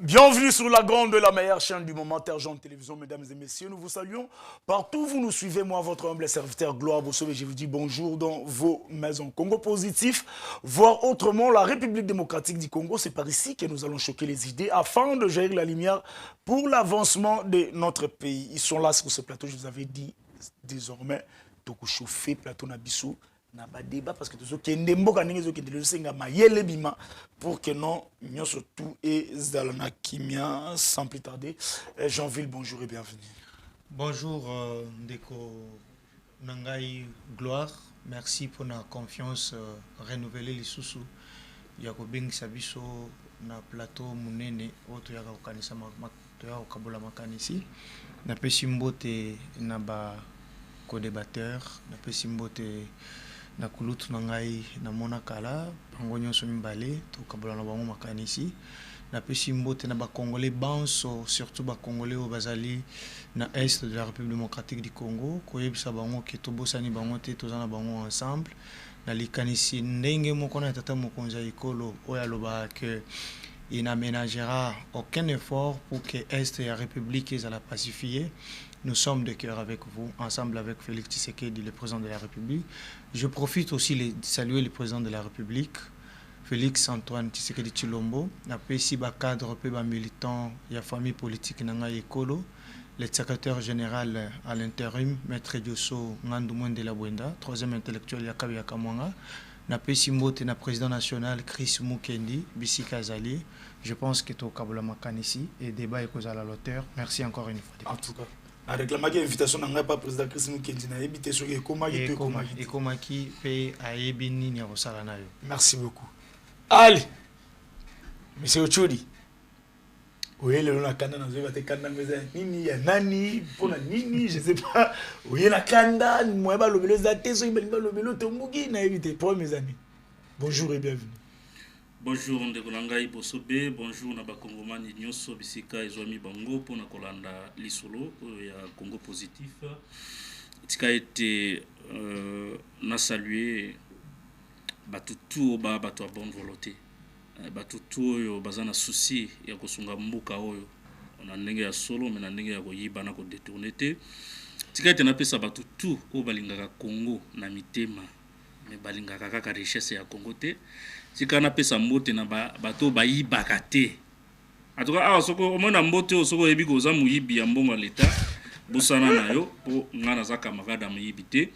Bienvenue sur la grande et la meilleure chaîne du moment, Terre-Jean Télévision, mesdames et messieurs. Nous vous saluons partout où vous nous suivez. Moi, votre humble serviteur Gloire Bosso, et je vous dis bonjour dans vos maisons. Congo positif, voire autrement, la République démocratique du Congo, c'est par ici que nous allons choquer les idées afin de gérer la lumière pour l'avancement de notre pays. Ils sont là sur ce plateau, je vous avais dit désormais, de chauffer plateau Nabissou. Na ba débat parce que tout ce qui est ndemboka ningezo qui est senga mayele bima pour que non nous surtout et zalana kimia sans plus tarder. Jean-Ville, bonjour et bienvenue. Bonjour Ndeko Nangai Gloire, merci pour la confiance renouvelée les sous Yakobing Sabiso na plateau munene auto yaka kanisa ya kabola makanisi na pesimbote na ba co-débatteur na pesimbote na kulutu nangai na mona kala pangonyo so mbale to kabola na bango makanisi na pesimbote na ba congolais banso surtout ba congolais au bazali na est de la République démocratique du Congo koyebisa bango ke to bosani bango te tozana bango ensemble na likanisi ndenge moko na tata mokonza ikolo oya loba que il n'aménagera aucun effort pour que est et la République soit la pacifier. Nous sommes de cœur avec vous, ensemble avec Félix Tshisekedi, le président de la République. Je profite aussi de saluer le président de la République, Félix Antoine Tshisekedi Tshilombo, la PSIBA cadre, PEBA militant, il y a famille politique Nanga Ekolo, le secrétaire général à l'intérim, Maître Diosso Ngandoumouen de la Bwenda, troisième intellectuel Yakabi Yakamwanga, na Pesimbote na président national Chris Mukendi, Bissika Zali. Je pense que tout Kabola Makanisi et débat est causé à l'auteur. Merci encore une fois. En tout cas. Avec la invitation n'a pas président Chris Mukendi na évité sur Ekomaki pe aebini ni rosalanayo. Merci beaucoup. Allez. Monsieur Ochudi. Oui, le na kanda na zoba te kanda meza nini ya nani pona nini je sais pas. Oui na kanda moi ba lobelo zate so ba lobelo tombuki na éviter pour mes amis. Bonjour et bienvenue. Bonjour ndeko nangai Bosobe, bonjour na bakongomani nyonso bisika ezwami bango pona kolanda lisolo ya Congo positif. Tika été na saluer batutu ba bato a bonne volonté. Batutu oyo bazana souci ya kosunga mbuka oyo na ndenge ya solo mais na ndenge ya koyiba na ko détourner te. Tika été na pesa batutu o balingaka Congo na mitema mais balingaka kaka richesse ya Congo te. Tika na pesa mbote na bato bayibaka te. En tout cas soko omona mbote soko yebi koza muyibi ya mbongo leta busana nayo po ngana za camarade muyibi te.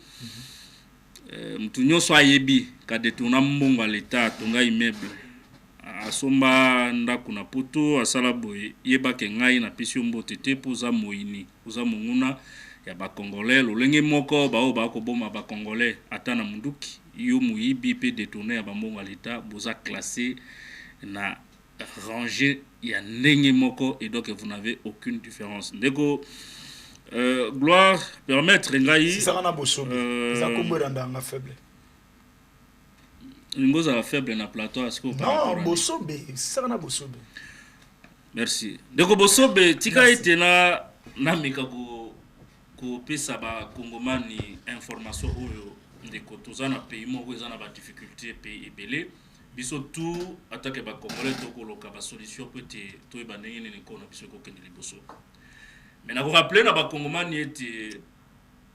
Mtu nyonso ayebi ka détourna mbongo leta tonga immeuble asomba ndako na poto asala boye yeba ke ngai na pisio mbote te poza moini poza monguna ya ba congolais lolenge moko bao ba ko boma ba congolais ata na munduki yo muyibi pe détourner ya ba mbongo leta boza classé na rangée ya ndenge moko et donc vous n'avez aucune différence ndeko gloire permettre ngai ça na bosobe ça kombo ndanga faible. Ngoza la faible na plateau est-ce que non Bosobe ça na Bosobe merci ndeko Bosobe tika ete na meka ko pesa ba kongomani information oyo ndeko tozana pays moko ezana ba difficulté pays ebele biso tout attaque ba congolais to koloka ba solution peut-être to e bandenge ne ko na biso ko kende liboso mais na ko rappeler na ba kongomani ete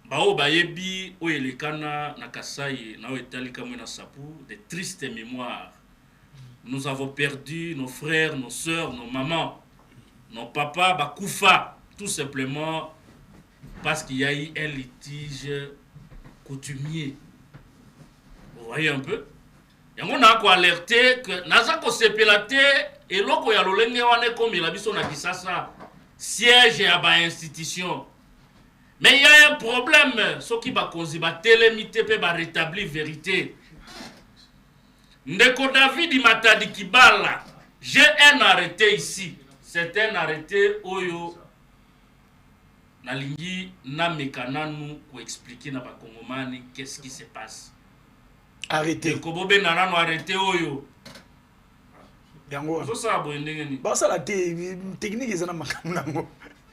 bao bayebi o elekana na Kasai na o etali kamwe na sapu de tristes mémoires. Nous avons perdu nos frères, nos sœurs, nos mamans, nos papas bakufa tout simplement parce qu'il y a eu un litige coutumier. Vous voyez un peu? Et on a quoi alerté que naza ko sepelate et loko ya lolenge wane comme la biso na Kisasa siège à ba institution. Mais il y a un problème, ce qui va causer la télémité peut rétablir vérité. Ndeko David Matadi Kibala, j'ai un arrêté ici. C'est un arrêté oyo nalingi na mekananu pour expliquer na bakongomani qu'est-ce qui se passe. Arrêté. Ndeko Bobe nanano arrêté oyo. Yango. So ça boyendenge ni. Ba ça la technique ezana makamu nango.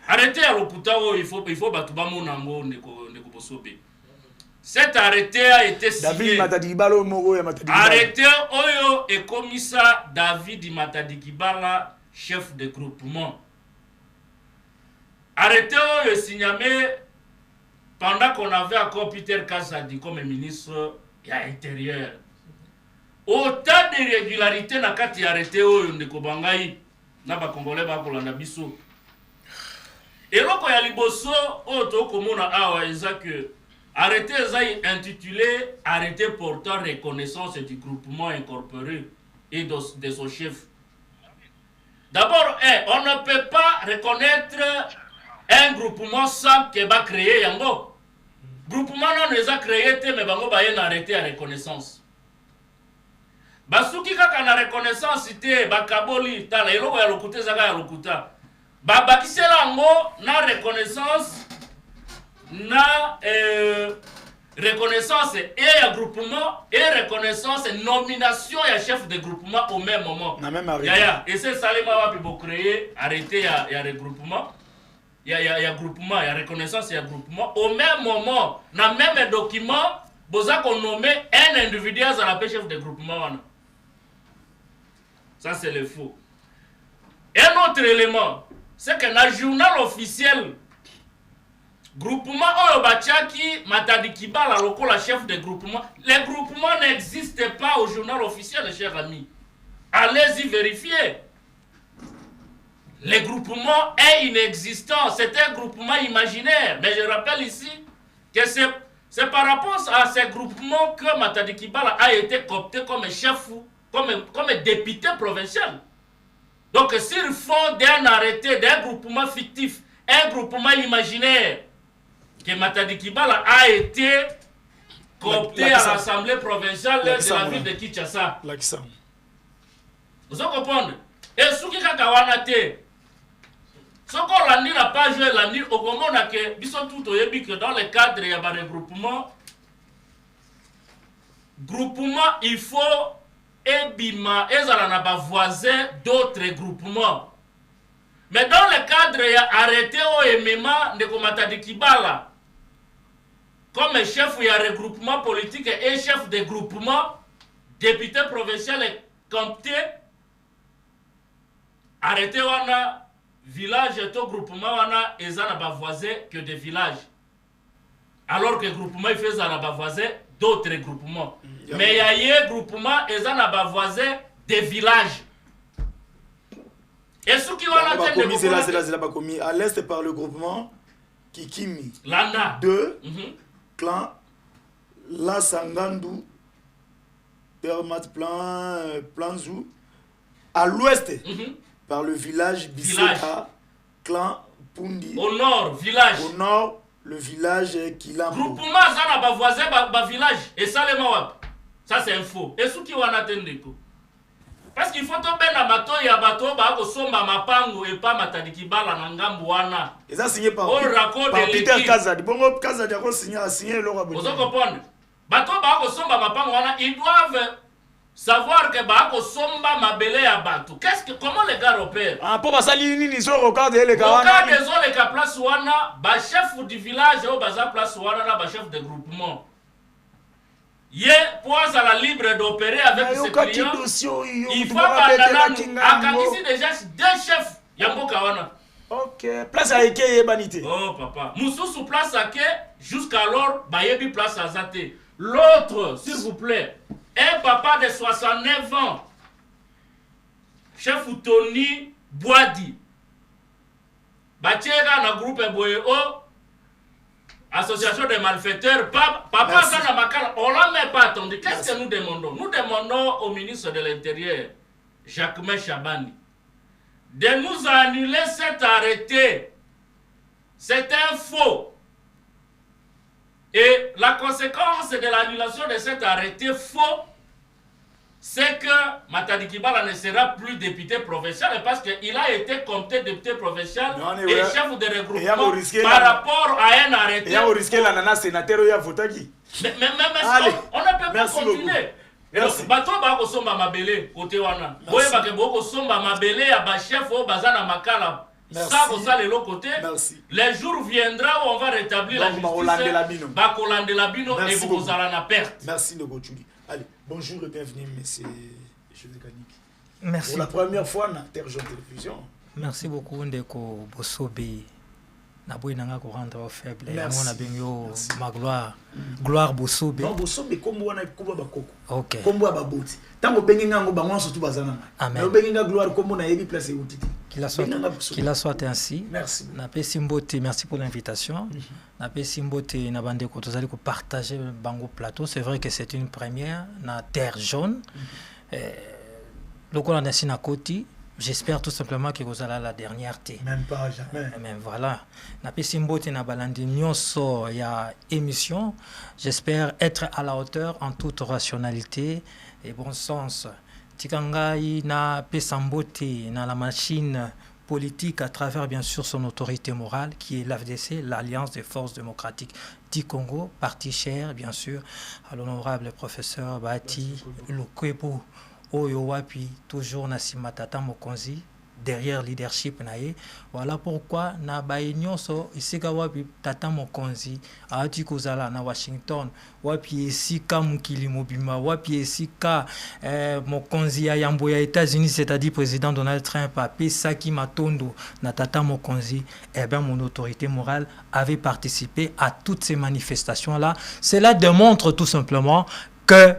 Arrêtez à l'hôpital, il faut battre mon ndeko Bosobe. Cet arrêté a été signé. David Matadikibala Moro ya Matadikibala. Arrêté oyo et commissaire David Matadikibala chef de groupement. Arrêté au Signamé pendant qu'on avait encore Peter Kassadi comme ministre de l'Intérieur. Autant d'irrégularités n'a qu'à arrêté au Ndekobangaï n'a pas congolais ba kolanda biso. Et là quand il y a liboso auto komona awa que arrêté intitulé arrêté portant reconnaissance du groupement incorporé et de son chef. D'abord, on ne peut pas reconnaître un groupement sans que va créer yango. Groupement non les a créé mais bango ba yen arrêté à reconnaissance. Basuki kaka na reconnaissance ite bakaboli tala eloko ya lokuta zaka ya lokuta. Babakisela ngo na reconnaissance na reconnaissance et ya groupement et reconnaissance nomination ya chef de groupement au même moment. Na même arrêté. Et c'est Salima wapi bo créer arrêté ya regroupement. Il y a groupement, il y a reconnaissance, il y a groupement. Au même moment, dans le même document, vous avez nommé un individu à la chef de groupement. Ça, c'est le faux. Un autre élément, c'est que dans le journal officiel, groupement Oyobachaki, Matadi Kibala, la chef de groupement, les groupements n'existent pas au journal officiel, chers amis. Allez-y vérifier. Le groupement est inexistant, c'est un groupement imaginaire. Mais je rappelle ici que c'est par rapport à ces groupements que Matadi Kibala a été coopté comme chef, comme député provincial. Donc s'ils font d'un arrêté, d'un groupement fictif, un groupement imaginaire, que Matadi Kibala a été coopté à l'Assemblée provinciale de la ville de Kinshasa. Vous comprenez? Et ce qui est Kawanate, ce qu'on a dit la page la nuit au moment que ils sont tout que dans le cadre il y a un regroupement, il faut ebima ezala voisin d'autres groupements. Mais dans le cadre il y a arrêté au emema de Matadi Kibala comme chef il y a regroupement politique et chef de groupement, député provincial et compté arrêté wana village et tout groupement wana ezana ba voisin que des villages. Alors que groupement il fait na ba voisin d'autres groupements. Mais il y a groupement ezana ba voisin des villages. Et ce qui wana c'est pas commis à l'est par le groupement Kikimi. Landa 2 clan La Sangandu Permat Planzou à l'ouest. Par le village Bisseka, clan Pundi. Au nord, village. Au nord, le village Kilambo. Groupement, ça n'a pas voisin, pas village. Et ça, les mawap. Ça, c'est un faux. Et ce qui va attendre. Parce qu'il faut tomber dans bateau, il y a bateau, bah, au somba mapango et pas Matadi Kibala nangambo wana. Et ça signé par Peter Kazadi. Bon, Kazadi a signé l'or. Vous comprenez? Bateau, bah, au somba mapango wana, ils doivent savoir que Bako Somba Mabele à Batou. Comment les gars opèrent? Ah, pour ça, ils sont au cadre des gars. Au cadre des zones, les gars, place Wana, bah chef du village, au bazar place Wana, bah chef de groupement. Yé, pour ça la libre d'opérer avec ses clients. Il faut abandonner. À Kakisi déjà, deux chefs, Yambo Kawana. Ok, place à Eke et Banité. Oh papa. Moussou place à Eke, jusqu'alors, bah Yebi place à Zate. L'autre, s'il vous plaît. Un papa de 69 ans, chef Tony Boadi, Batiera na groupe Boyeo, association de malfaiteurs, papa ça n'a pas on l'a même pas attendu. Qu'est-ce que nous demandons? Nous demandons au ministre de l'Intérieur, Jacquemin Chabani, de nous annuler cet arrêté. C'est un faux. Et la conséquence de l'annulation de cet arrêté faux, c'est que Matadi Kibala ne sera plus député provincial parce qu'il a été compté député provincial et chef de regroupement par rapport à un arrêté. Il a risqué l'ananas sénateur et a voté qui? Mais on ne peut pas continuer. Merci. Bato ba ko somba mabele côté wana. Boye ba ke boko somba mabele ya ba chef o bazana makala. Ça, vous allez l'autre côté. Merci. Les jours viendra où on va rétablir la justice. Bakolande Labino et vous allez la perte. Merci, Nogo Tchouli. Allez, bonjour et bienvenue, monsieur José Kanik. Merci. Pour la première fois, dans Terre Jaune Télévision. Merci beaucoup, Ndeko Bosobe. Naboui nanga ko rendre faible. Merci. On a bien ma gloire. Gloire Bosobe. Non, Bosobe, comme on a kuba bakoko. Ok. Comme on a baboti. Tant que bengi ngango bango surtout bazana. Amen. Mais bengi nga gloire comme on a yebi place utiti. Qu'il a soit ainsi. Merci. Napé Simbote, merci pour l'invitation. Napé Simbote nabande ko tozali ko partager bango plateau. C'est vrai que c'est une première na Terre Jaune. Lokola na Sinakoti. J'espère tout simplement que vous allez la dernière thé. Même pas, jamais. Mais voilà. Napi Simbote na balandi nyonso ya émission. J'espère être à la hauteur en toute rationalité et bon sens. Tikangai na Pesambote na la machine politique à travers bien sûr son autorité morale qui est l'AFDC, l'Alliance des forces démocratiques du Congo, parti cher bien sûr à l'honorable professeur Bati Lukwebo. Oyo wapi toujours na simatata mokonzi derrière leadership nae. Voilà pourquoi na bainyoso isika wapi tata mokonzi ati kozala na Washington wapi esika mukili mobima wapi esika mokonzi ya yambo ya États-Unis, c'est-à-dire président Donald Trump a pesaki matondo na tata mokonzi, eh bien mon autorité morale avait participé à toutes ces manifestations là. Cela démontre tout simplement que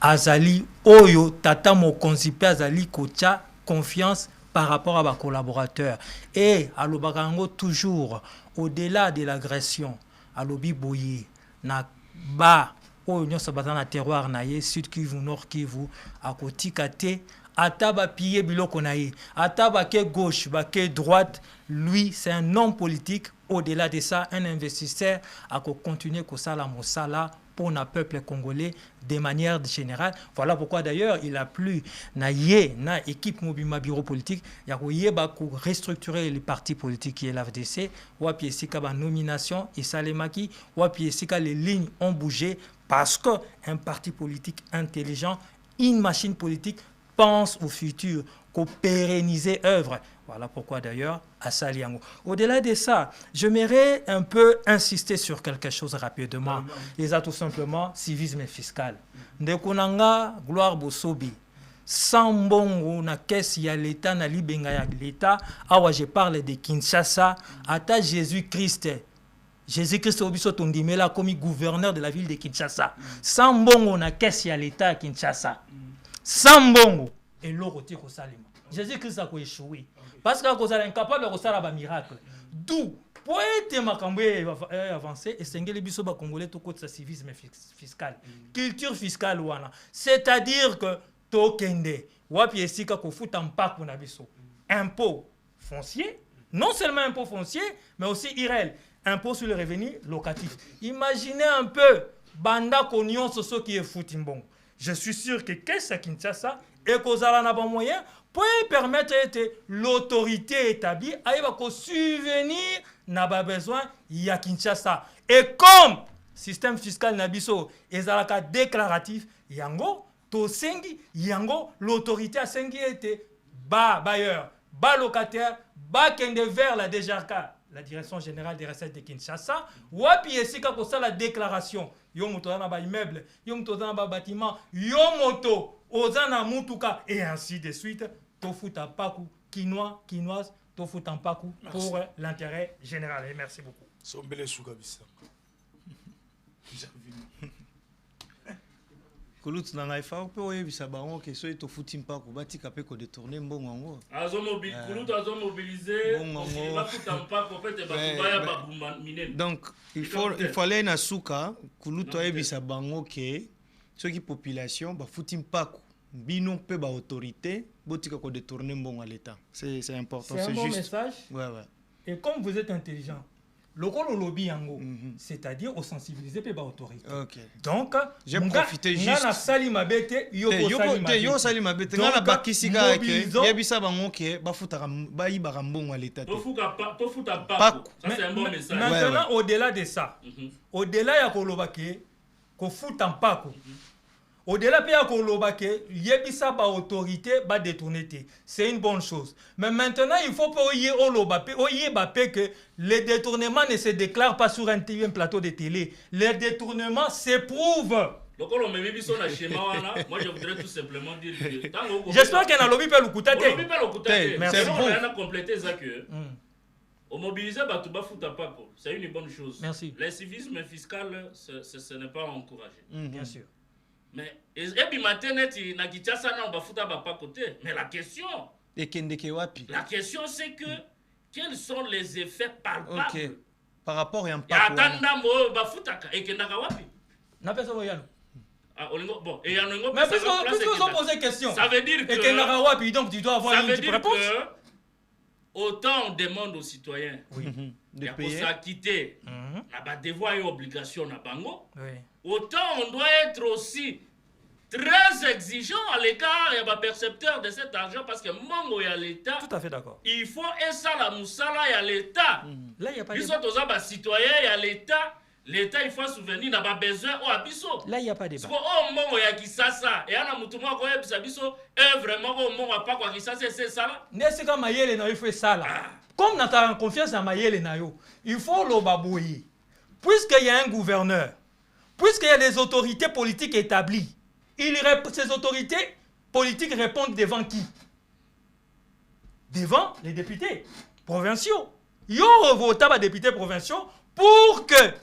Azali Oyo Tata Mokonzi pe Azali Kocha confiance par rapport à mes collaborateurs. Et à l'Obagango toujours, au-delà de l'agression, à l'Obi Boye, na ba, Oyo Nyon Sabatan na terroir naye, Sud Kivu, Nord Kivu, à Kotikate, Ataba pillé biloko naye, Ataba ke gauche, ba ke droite, lui c'est un homme politique. Au-delà de ça, un investisseur a continué comme ça la Mosala pour le peuple congolais de manière générale. Voilà pourquoi d'ailleurs il a plu na équipe mobile bureau politique, il a restructurer les partis politiques qui est l'AFDC, wapi esika ba nomination et salemaki, wapi esika les lignes ont bougé parce que un parti politique intelligent, une machine politique pense au futur, qu'au pérenniser œuvre. Voilà pourquoi d'ailleurs à Saliango. Au-delà de ça, j'aimerais un peu insister sur quelque chose rapidement. Et ça tout simplement civisme fiscal. Ndekunanga gloire Bosobi. Sans bon na caisse ya l'État na libenga ya l'État. Awa je parle de Kinshasa. Ata Jésus-Christ. Jésus-Christ obiso tondimela comme gouverneur de la ville de Kinshasa. Sans bon na caisse ya l'État à Kinshasa. Sans bon et l'oroti ko salima. Jésus-Christ a échoué. Parce qu'il est incapable de faire un miracle. D'où, pour être avancé, et c'est que les Congolais tout côté civisme fiscal, culture fiscale. C'est-à-dire que tokende, wapi esika ko fout en pack pour nabiso. Impôt foncier, non seulement impôt foncier, mais aussi IREL, impôt sur le revenu locatif. Imaginez un peu, banda konyon ce qui est foutimbon. Je suis sûr que qu'est-ce que Kinshasa et qu'Ozala n'a pas moyen pour permettre l'autorité établie à subvenir n'a pas besoin il y a Kinshasa. Et comme système fiscal nabiso ezalaka déclaratif yango to sengi yango l'autorité a sengi était bas bailleur, bas locataire, bas kende vers la DGRK, la direction générale des recettes de Kinshasa, wapi esika ko ça la déclaration yo moto na ba immeuble, yo moto na ba bâtiment, yo moto ozana mutuka et ainsi de suite. Tofuta paku, quinoise, tofuta paku pour l'intérêt général. Et merci beaucoup. Sombele Sougabissa. Koulut nanga ifa pe oyebisa bango ke so tofuti mpaku batika pe ko détourner mbongo ngo. Koulut azo mobiliser bafuta mpaku peut-être bakubaya babumba minene. Donc il fallait na suka Koulut oyebisa bango ke ceux qui population bafuti mpaku bino pe ba autorité botika ko détourner mbongo à l'état. C'est important, c'est un bon juste message. Ouais. Et comme vous êtes intelligent, le lobby yango, c'est-à-dire au sensibiliser pe ba autorité. OK. Donc j'ai profité juste ngana sali mabete yo sali mabete ngana bakisika ke yebisa bango ke bafuta ba yiba mbongo à l'état. Tofuta pas. Ça c'est un bon message. Maintenant au-delà de ça, au-delà ya ko lobake ko futa mpako. Au-delà de ça, yebisa ba autorité ba détourner. C'est une bonne chose. Mais maintenant, il faut pas que les détournements ne se déclarent pas sur un plateau de télé. Les détournements s'éprouvent Moi, je voudrais tout simplement dire que... J'espère qu'il y a un lobby pour le coup. Merci. Merci. On a complété ça que... Au mobiliser, c'est une bonne chose. Merci. L'incivisme fiscal, ce n'est pas encouragé. Bien sûr. Mais, mais la question, c'est que quels sont les effets palpables? Ok. Par rapport à un pape. Mais puisque vous posez question, ça veut dire que donc tu dois avoir une réponse. Autant on demande aux citoyens de s'acquitter de devoirs et obligations à Bango, autant on doit être aussi très exigeant à l'égard et à percepteur de cet argent parce que Mongo et à l'État. Tout à fait d'accord. Il faut un la moussala et à l'État. Là, il n'y a pas de débat. Ils sont aux citoyens et à l'État. L'État, il faut souvenir, n'a pas besoin au abisso. Là, il n'y a pas de débat. Parce que oh Mongo et à qui ça et à la moutouma quoi et abisso vraiment oh Mongo pas quoi qui ça c'est ça là. N'est-ce que Mayele n'a fait ça là. Comme nous avons confiance en Mayele Nayo, il faut le babouiller. Puisqu'il y a un gouverneur, puisqu'il y a des autorités politiques établies. Ces autorités politiques répondent devant qui? Devant les députés provinciaux. Ils ont voté les députés provinciaux pour que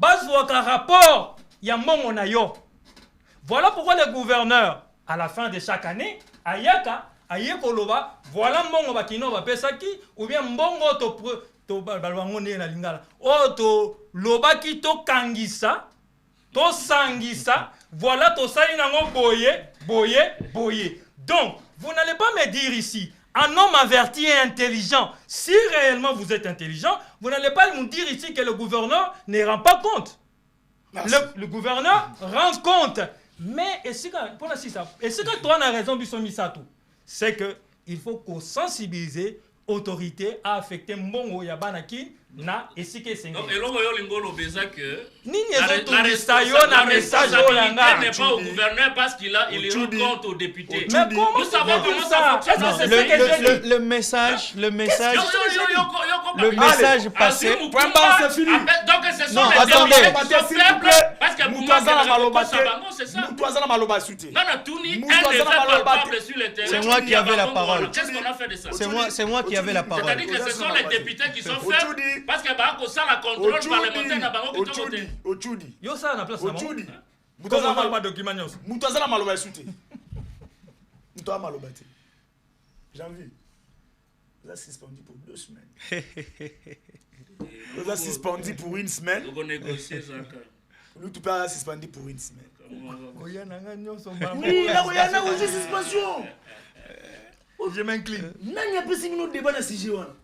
un rapport y a mon nayo. Voilà pourquoi le gouverneur, à la fin de chaque année, Ayaka, Ayekoloba, voilà mon bakino va pesaki, ou bien mbongo to balwangone na lingala. Oto lobaki to kangisa, to sangisa. Voilà tout ça, il a boyé. Donc, vous n'allez pas me dire ici, un homme averti et intelligent, si réellement vous êtes intelligent, vous n'allez pas me dire ici que le gouverneur ne rend pas compte. Le gouverneur rend compte. Mais, est-ce que toi, tu as raison, Bissomisato? C'est qu'il faut qu'on sensibilise autorité à affecter Mbongo Yabanaki. Na esike sengi. Donc elongo yo lingolo beza que la responsabilité n'est pas au gouverneur parce qu'il rend compte aux députés. Mais comment nous savons comment ça fonctionne. Le message passé. Point barre, c'est fini. Donc ce sont les députés qui sont faibles parce que c'est ça. Non, Touni, un des palpables sur le terrain. C'est moi qui avais la parole. Qu'est-ce qu'on a fait de ça? C'est moi qui avais la parole. C'est-à-dire que ce sont les députés qui sont faibles parce que ça la contrôle parlementaire na bango qui tokote. Ochudi. Yo ça na place na. Ochudi. Mutoza maloba document nyonso. Mutoza maloba suté. Mutoza maloba te. Janvier. Vous êtes suspendu pour 2 semaines. Vous êtes suspendu pour 1 semaine. Vous négocier ça. Nous tu peux suspendu pour 1 semaine. Oya nanga nyonso ba. Oui, là oya na aussi suspension. Je m'incline. Nanya pesi nous débat na sujet wana.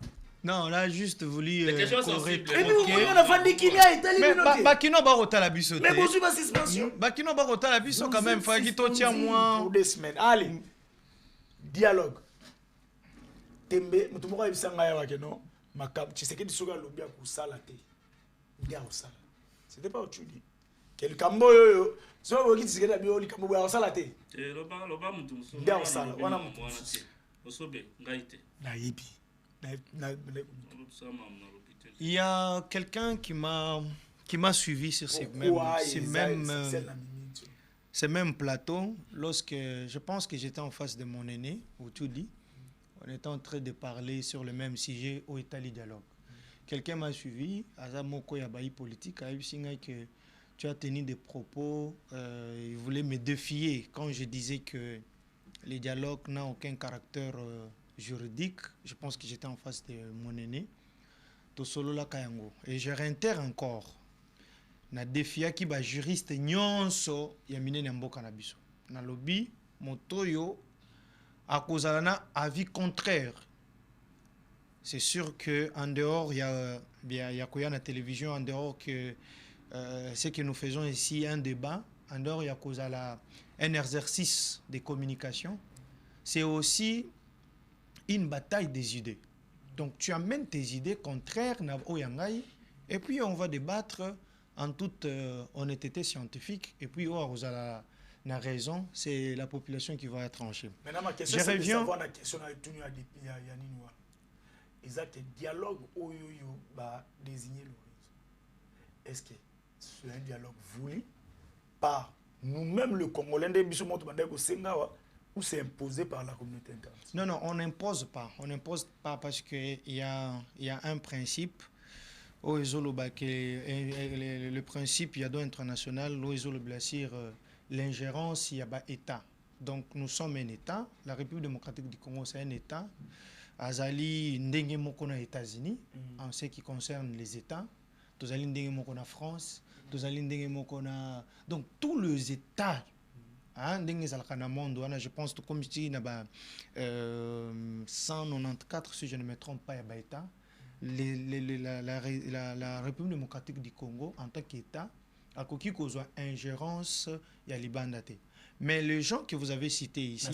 Non, là, juste voulu correcter. Et nous, on a vendu qu'il y a Italie. Mais Bakino Barota la biso. Mais bonjour, ma suspension. Bakino Barota la biso quand même. Faut qu'il te tienne moins. Pour 2 semaines. Allez. Dialogue. Tembe, mutu moko ebisanga ya wake non. Makab, tu sais que tu soga lobby à kusala te. Ndia osala. C'était pas autre chose. Quel kambo yo. So wo ki tsikela bi oli kambo ya osala te. Loba mutu so. Ndia osala. Wana mutu. Osobe ngaite. Na yipi. Il y a quelqu'un qui m'a suivi sur ces mêmes plateaux lorsque je pense que j'étais en face de mon aîné, Outoudi. On était en train de parler sur le même sujet au Italie Dialogue. Quelqu'un m'a suivi, Azamoko Yabayi politique, a eu que tu as tenu des propos, il voulait me défier quand je disais que les dialogues n'ont aucun caractère juridique. Je pense que j'étais en face de mon aîné, Tosolola Kayango. Et je réitère encore, na défia qui ba juriste nyonso yamine namboka na biso. Na lobby motoyo akozalana avis contraire. C'est sûr que en dehors il y a koya na télévision, en dehors que ce que nous faisons ici un débat, en dehors il y a kozala un exercice de communication. C'est aussi une bataille des idées. Donc tu amènes tes idées contraires au Yangai et puis on va débattre en toute honnêteté scientifique et puis on a la raison, c'est la population qui va trancher. Maintenant ma question c'est de savoir la question à tout à Yaninwa. Exact dialogue oyoyo ba désigner le. Est-ce que c'est un dialogue voulu part, nous-mêmes, le Congolais, ou c'est imposé par la communauté internationale? Non, on n'impose pas. On n'impose pas parce qu'il y a un principe. Le principe, il y a international, l'ingérence, il y a un État. Donc nous sommes un État. La République démocratique du Congo, c'est un État. Azali ndenge moko na États-Unis, en ce qui concerne les États. Tozali ndenge moko na France. Tozali ndenge moko na... Donc tous les États, je pense que comme je dis, 194, si je ne me trompe pas, il y a État. La République démocratique du Congo, en tant qu'État, a une ingérence, il y a Libandate. Mais les gens que vous avez cités ici...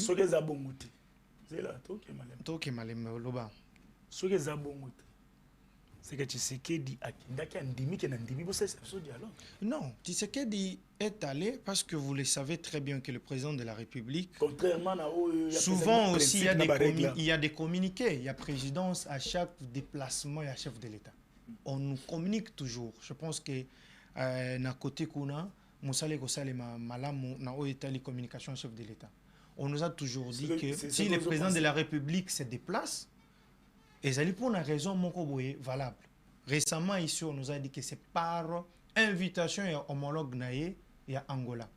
C'est que Tshisekedi non, Tshisekedi est allé parce que vous le savez très bien que le président de la République, contrairement à souvent aussi il y a des communiqués, il y a présidence à chaque déplacement, il y a chef de l'État. On nous communique toujours. Je pense que na côté kuna musale kosale malamu na o État les communications chef de l'État. On nous a toujours dit que si le président de la République se déplace, et c'est pour une raison valable. Récemment, ici, on nous a dit que c'est par invitation et homologue naïe et à Angola.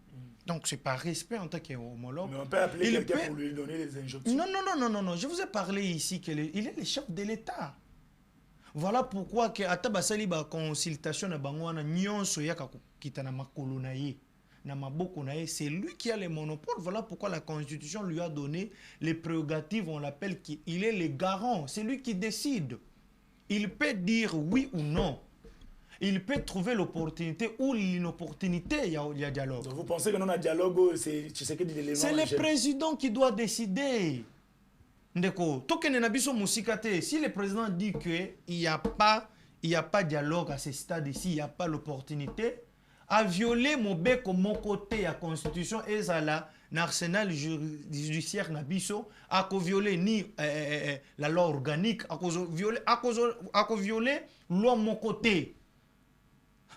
Donc, c'est par respect en tant qu'homologue. Mais on peut appeler quelqu'un pour lui donner les injonctions. Non. Je vous ai parlé ici qu'il est le chef de l'État. Voilà pourquoi que atabasali ba consultation na bangwana nyonso yaka kitana makolo naïe. C'est lui qui a le monopole. Voilà pourquoi la Constitution lui a donné les prérogatives. On l'appelle qu'il est le garant. C'est lui qui décide. Il peut dire oui ou non. Il peut trouver l'opportunité ou l'inopportunité. Il y a dialogue. Donc vous pensez que non a dialogue, c'est le président qui doit décider. Si le président dit qu'il n'y a pas dialogue à ce stade ici, il n'y a pas l'opportunité, à violer mon bec mon côté la constitution et l'arsenal judiciaire nabiso à violer ni la loi organique à violer loi mon côté.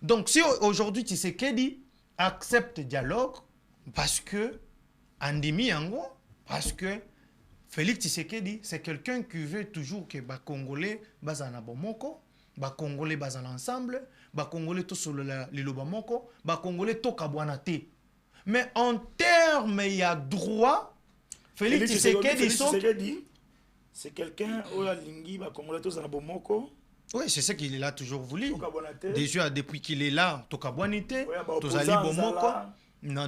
Donc si aujourd'hui Tshisekedi accepte dialogue parce que Andimi Yango, parce que Félix Tshisekedi c'est quelqu'un qui veut toujours que les Congolais bazana bomoko, les Congolais bazana ensemble, les Congolais tous sur le liloba moko, les Congolais tout kabwanate. Mais en termes il y a droit, Félix Tshisekedi c'est quelqu'un où la lingui les Congolais tous en bomoko. Oui, c'est ce qu'il a toujours voulu. Déjà depuis qu'il est là, tout kabwanite, tous ali bomoko. Non.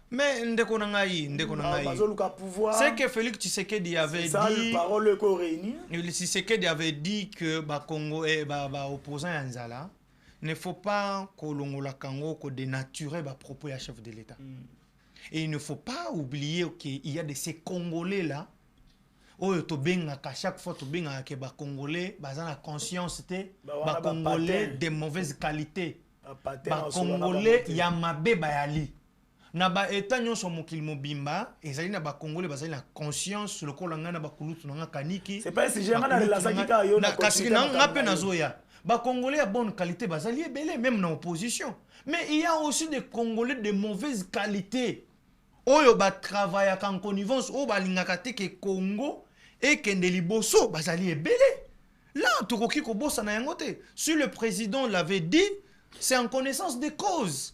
Mais ndeko nangai. C'est que Félix Tshisekedi avait dit. Parole réunie. Tshisekedi avait dit que Congo et opposant Anzala ne faut pas que l'ongola Congo ko dénaturer propos à chef de l'État. Et il ne faut pas oublier qu'il y a de ces Congolais là. À chaque fois que les Congolais ont la conscience de Congolais de mauvaise qualité. Congolais ya mabe bayali na ba eta nyonso mokili mobimba ezali na ba Congolais bazali na conscience lokola nga na ba kulutu na kaniki c'est pas si j'ai na la sakika yo na kasi na ngape na zoya ba Congolais ya bonne qualité bazali ebele même dans opposition, mais il y a aussi des Congolais de mauvaise qualité oyo ba travailler en connivence o ba lingaka te ke Congo et kende liboso bazali ebele là tokoki ko bossa na yango te. Si le président l'avait dit, c'est en connaissance des causes.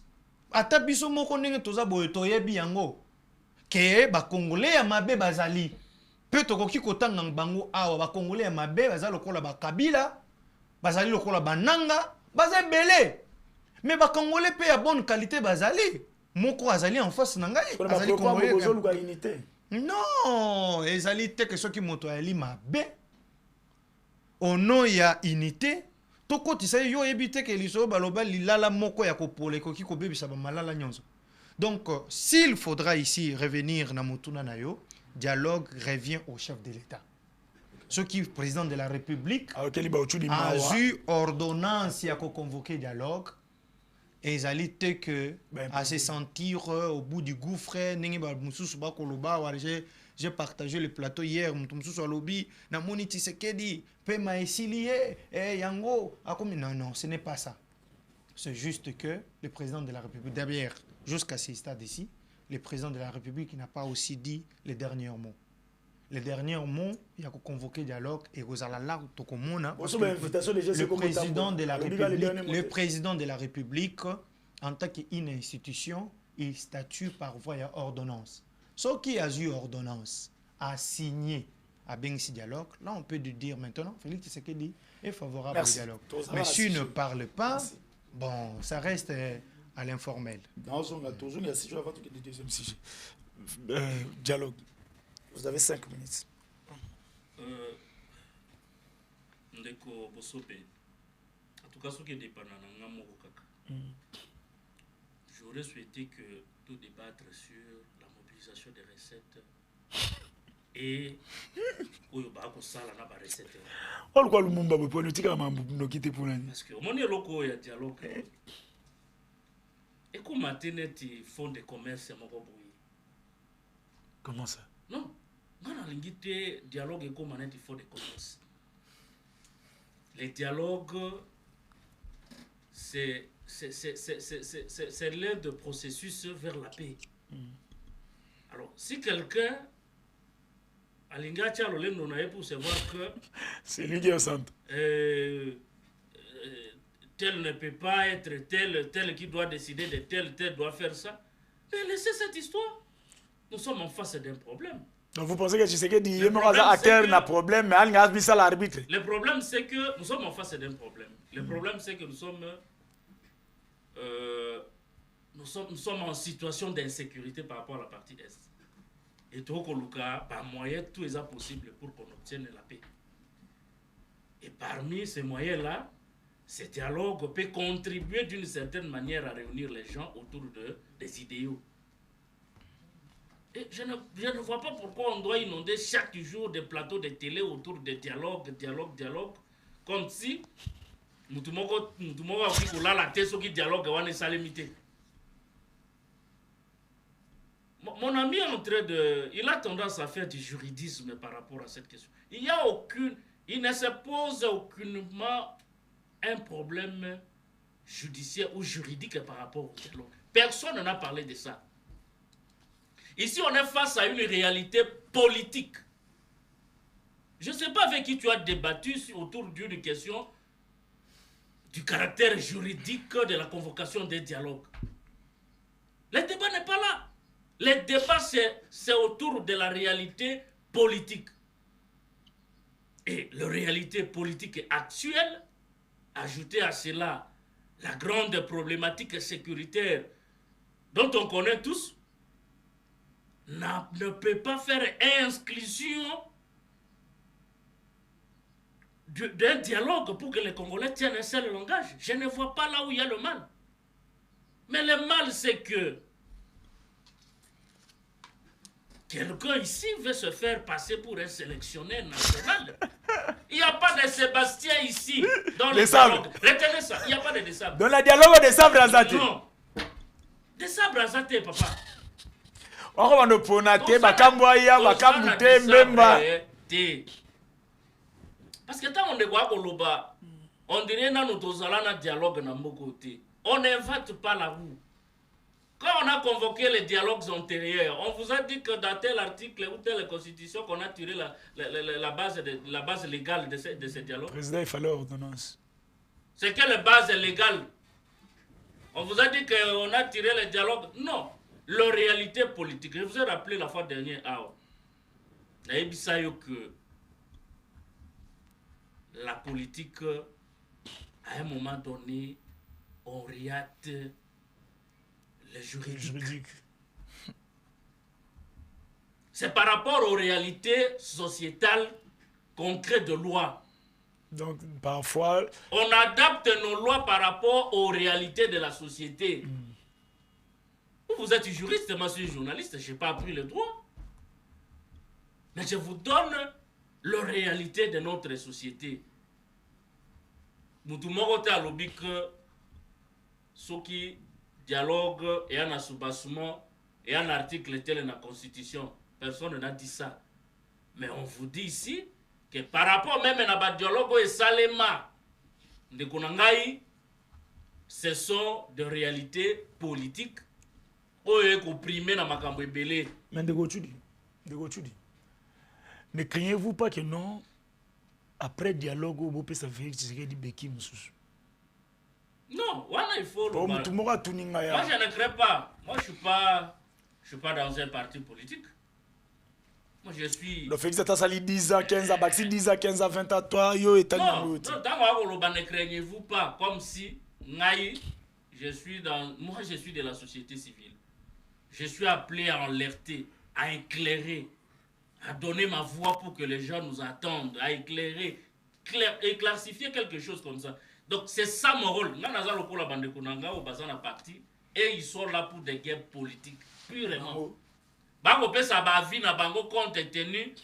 Atabiso moko ndenge toza boye toyebi yango ke ba Congolais ya mabe bazali pe tokoki kotanga bango awa ba Congolais ya mabe bazali lokola ba Kabila bazali lokola bananga bazali belé, mais ba Congolais pe ya bonne qualité bazali moko azali en face na ngai azali Congolais unité. Non, ezali te que ceux qui moto ali mabe ono ya unité. Toko tisaye yo ebite ke liso baloba lilala moko ya kopole koki kobebisa ba malala nyonso. Donc s'il faudra ici revenir na mutuna na yo, dialogue revient au chef de l'État. Ce qui président de la République a eu ordonnance à convoquer dialogue et ezali te que à se sentir au bout du gouffre ningi ba mususu ba koloba wa j'ai partagé le plateau hier, mususu alobi na moni Tshisekedi pe ma esilié yango akomi non, ce n'est pas ça. C'est juste que le président de la République, derrière, jusqu'à ce stade ici, le président de la République n'a pas aussi dit les derniers mots. Les derniers mots, il y a convoqué dialogue et le président de la République, en tant qu'une institution, il statue par voie et ordonnance. Ce qui a eu ordonnance a signé à Bengsi Dialogue, là on peut dire maintenant, Félix Tshisekedi est favorable au dialogue. Mais s'il ne parle pas, bon, ça reste à l'informel. Dialogue. Vous avez 5 minutes. Ndeko Bosope, en tout cas, ce qui est dépendant, j'aurais souhaité que tout débattre sur la mobilisation des recettes et parce que au moment où il y a dialogue et comme maintenant ils font des commerces comment ça? Non, on a l'ingité dialogue et comme maintenant ils font des commerces. Les dialogues c'est l'aide de processus vers la paix. Alors si quelqu'un pour savoir que c'est lui qui est au centre. Tel ne peut pas être tel qui doit décider de tel doit faire ça. Mais laissez cette histoire. Nous sommes en face d'un problème. Donc vous pensez que Tshisekedi dit à terre un problème, mais il a mis ça l'arbitre. Le problème c'est que nous sommes en face d'un problème. Le problème c'est que nous sommes en situation d'insécurité par rapport à la partie Est. Et tout par moyen, tout est possible pour qu'on obtienne la paix. Et parmi ces moyens-là, ce dialogue peut contribuer d'une certaine manière à réunir les gens autour des idéaux. Et je ne vois pas pourquoi on doit inonder chaque jour des plateaux de télé autour de dialogue, comme si nous la tête qui dialogue on est salimité. Mon ami est en train il a tendance à faire du juridisme par rapport à cette question. Il ne se pose aucunement un problème judiciaire ou juridique par rapport au dialogue. Personne n'a parlé de ça. Ici, on est face à une réalité politique. Je ne sais pas avec qui tu as débattu autour d'une question du caractère juridique de la convocation des dialogues. Le débat n'est pas là. Le débat, c'est autour de la réalité politique. Et la réalité politique actuelle, ajoutée à cela la grande problématique sécuritaire dont on connaît tous, ne peut pas faire exclusion d'un dialogue pour que les Congolais tiennent un seul langage. Je ne vois pas là où il y a le mal. Mais le mal, c'est que quelqu'un ici veut se faire passer pour un sélectionneur national. Il n'y a pas de Sébastien ici dans le dialogue. Retenez ça, il n'y a pas de Desabre. Dans le dialogue de Sabre Azate. Non. Desabre Azate, papa. On va nous ponater, Bakamboya, Bakamboute, Mbemba. Parce que tant on est quoi on dirait que nous avons un dialogue dans mon côté. On n'invente pas la roue. Quand on a convoqué les dialogues antérieurs, on vous a dit que dans tel article ou telle constitution qu'on a tiré la base légale de ce dialogue. Président, il fallait ordonnance. C'est quelle base légale? On vous a dit qu'on a tiré le dialogue? Non. La réalité politique. Je vous ai rappelé la fois dernière, que la politique, à un moment donné, on oriente le juridique. C'est par rapport aux réalités sociétales concrètes de loi. Donc, parfois... On adapte nos lois par rapport aux réalités de la société. Vous êtes juriste, moi je suis journaliste, je n'ai pas appris le droit. Mais je vous donne la réalité de notre société. Nous tout le monde a lobby que ceux qui dialoguent et un assoubasement et un article tel dans la Constitution. Personne n'a dit ça. Mais on vous dit ici que par rapport même à la dialogue et salema de Konangai, ce sont des réalités politiques oyo comprimé na makambo ebele. Mais de quoi tu dis? Ne craignez-vous pas que non, après dialogue, au peut s'avérer que c'est dit Beki Moussous? Non, il faut Moi, je ne crée pas. Moi, je suis pas dans un parti politique. Moi, je suis... Le fait que ça sali 10 ans, 15 ans, 10 ans, 15 ans, 20 ans, toi, yo, et non, ne craignez-vous pas, comme si, je suis de la société civile. Je suis appelé à alerter, à éclairer, à donner ma voix pour que les gens nous attendent, à éclairer, éclaircifier quelque chose comme ça. Donc c'est ça mon rôle. Et ils sont là pour des guerres politiques, purement. Bango pesa ba vie na bango compte tenu,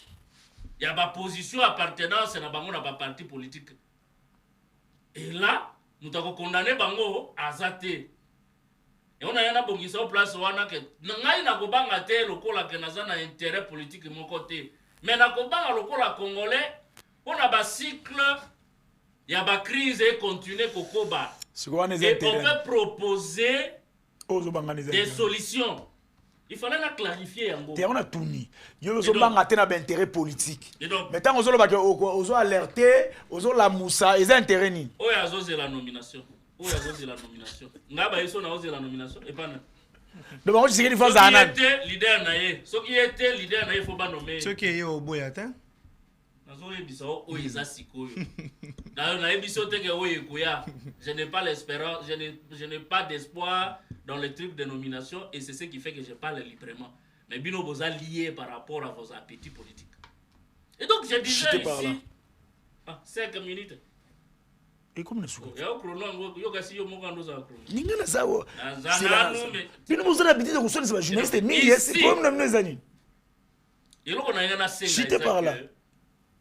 il y a ba position appartenance na bango na ba parti politique. Et là, nous avons condamné bango azate. Et on a yana bongisa au place wana ke ngai na kobanga te lokola ke naza na intérêt politique mon côté. Mais na kobanga lokola congolais, on a ba cycle, il y a ba crise et continuer kokoba. Et on peut proposer des solutions. Il fallait la clarifier en gros. On a tout mis. Il y a un intérêt politique. Mais tant qu'on a alerté, on a la moussa, ils ont intérêt ni. Oh, il y a la nomination. Oh, il y a la nomination. Ils ont la nomination. Et pas. Donc, je sais qu'il faut ça. Qui était leader naïe. Ceux qui étaient leader naïe, il faut pas nommer. Ceux qui étaient au boyatin. Je n'ai pas l'espérance, je n'ai pas d'espoir dans les trucs de nomination et c'est ce qui fait que je parle librement. Mais Bino Boza lié par rapport à vos appétits politiques. Et donc je disais ici, 5 minutes. Et comme nous sommes.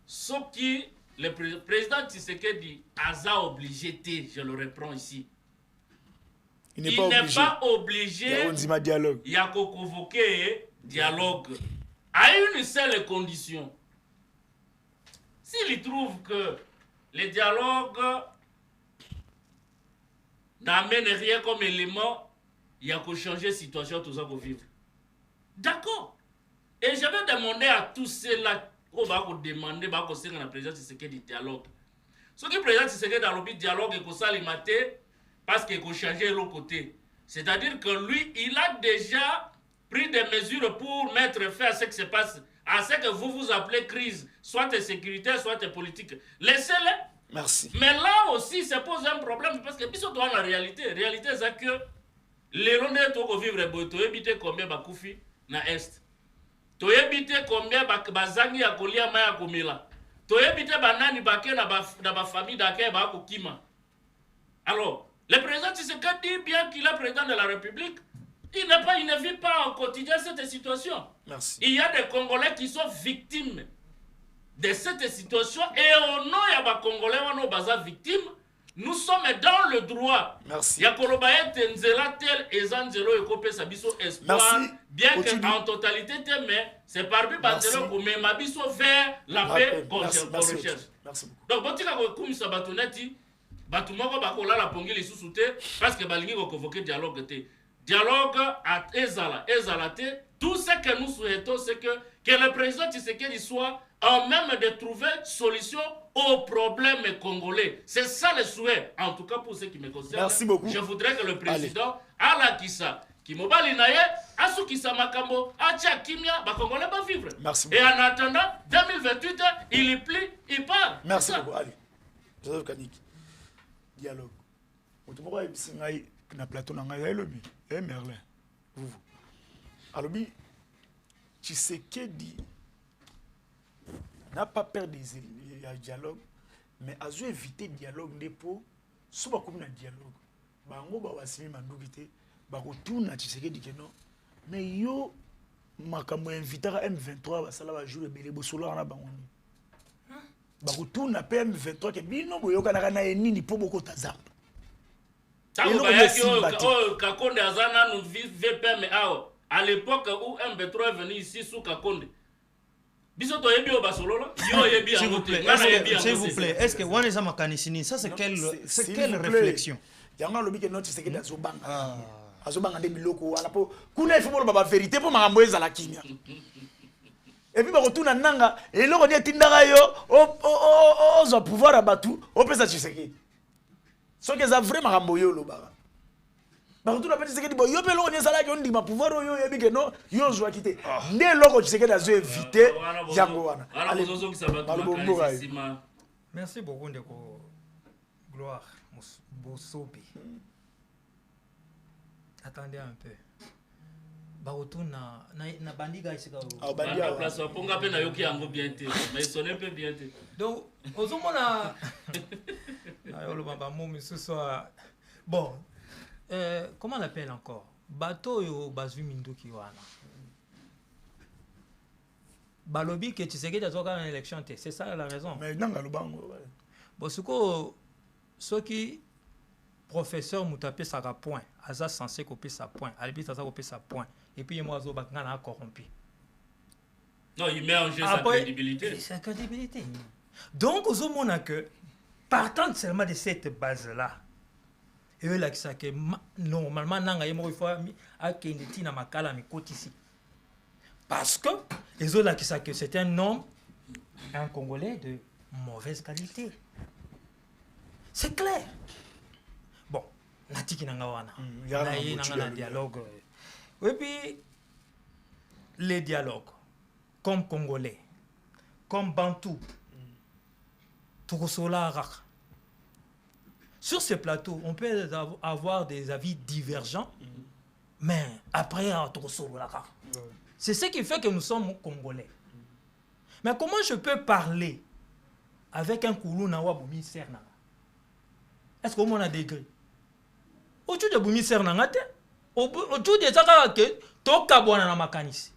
Sauf qui le président Tshisekedi a obligé, je le reprends ici. Il n'est pas obligé. Il y a qu'à convoquer dialogue à une seule condition. S'il trouve que le dialogue n'amène rien comme élément, il y a qu'à changer la situation, tout ça qu'on vivre. D'accord. Et je vais demander à tous ceux-là on va demander à la présidence Tshisekedi du dialogue. Ce qui présente Tshisekedi dans le dialogue et qu'on s'alimente parce qu'il faut changer l'autre côté. C'est-à-dire que lui, il a déjà pris des mesures pour mettre fin à ce qui se passe, à ce que vous appelez crise, soit sécuritaire, soit politique. Laissez-les. Merci. Mais là aussi, ça pose un problème parce que puis la réalité. La réalité, c'est que les Rwandais doivent vivre éviter combien de koufi na Est. Tu éviter combien bazangi ya kolia maya komela. Tu éviter banani bake na ba famille d'ake ba kokima. Alors, le président Tshisekedi, bien qu'il est président de la République, il ne vit pas au quotidien cette situation. Merci. Il y a des Congolais qui sont victimes de cette situation et au nom ya ba Congolais wana baza victimes, nous sommes dans le droit. Merci. Yakolobaye tenzela tel ezanzelo ekope sabiso espoir. Merci. Bien qu'en totalité, mais c'est parmi Bantelo qu'on met ma biso vers la paix qu'on recherche. Merci beaucoup. Donc, bon, tu as comme ça, Batonati, Batumoko Bakola la Pongi les sous-soutés, parce que Balingi va convoquer dialogue. Dialogue à Ezalate. Tout ce que nous souhaitons, c'est que le président Tshisekedi soit en même de trouver solution aux problèmes congolais. C'est ça le souhait, en tout cas pour ce qui me concerne. Merci beaucoup. Je voudrais que le président, Alakissa, qui mobali naye, Asukisa Makambo, Atia Kimia, Bakongolais va vivre. Merci beaucoup. Et en attendant, 2028, il y plie, il part. Merci beaucoup. Allez. Joseph Kanik. Dialogue. Pourquoi il y a plateau dans le Merlin. Vous. Alors, Tshisekedi n'a pas peur des dialogue, mais a dû éviter le dialogue pour soit comme un dialogue. Bango ba wasimi mandukite ba retourna Tshisekedi que non. Mais yo makambo invitera M23 basala ba jour ebele bosolo na bango. Ba retourna PM23 que bino boyoka na nini po boko tazamba. Kakonde Azana nous vivait PM à l'époque où M23 est venu ici sous Kakonde. S'il vous plaît, est-ce que Waneza Makanisini, ça c'est quelle réflexion? yango alobi ke non Tshisekedi azobanga azobanga nde biloko wana po kuna il faut boloba ba vérité po makambo ezala kimia et puis bakotuna nanga eloko nde etindaka yo ozwa pouvoir ya batu opesa Tshisekedi soki eza vrai makambo yo olobaka bakotuna mpe Tshisekedi bo yo mpe eloko nde ezalaki ondima pouvoir oyo oyebi ke no yo ozwaki te nde eloko Tshisekedi azo évite yango wana balobomboka yo. Merci beaucoup ndeko Gloire Bosobe. Attendez un peu. Baroto na bandiga isika. Ah bandiga place ponga pe na yoki yango bien te. Mais sonne peu bien te. Donc ozomona ayo lo baba mo soit bon comment on l'appelle encore? Bateau yo bazwi minduki wana. Balobi que Tshisekedi azoka une élection c'est ça la raison. Mais nanga lubango. Bon ce qui professeur Moutapé ça point, asa censé copier sa point, alibi ça copier sa point et puis moi zo bakanga corrompu. Non, il met en jeu sa crédibilité. Sa crédibilité. Donc aux hommes que partant seulement de cette base là et là ça que normalement nanga yemo il faut a kenditi na makala mi kotisi. Parce que les autres là qui ça que c'est un homme un Congolais de mauvaise qualité. C'est clair. Bon, natiki nanga wana. Na dialogue. Et puis les dialogues comme Congolais, comme Bantou, Togosola. Sur ce plateau, on peut avoir des avis divergents, mais après Togosola. C'est ce qui fait que nous sommes Congolais. Mais comment je peux parler avec un Koulou Nawa Boumi Serna? Est-ce qu'on a des grilles? Autour de Boumi Serna, autour de ça, Tokabouana na Makanisi.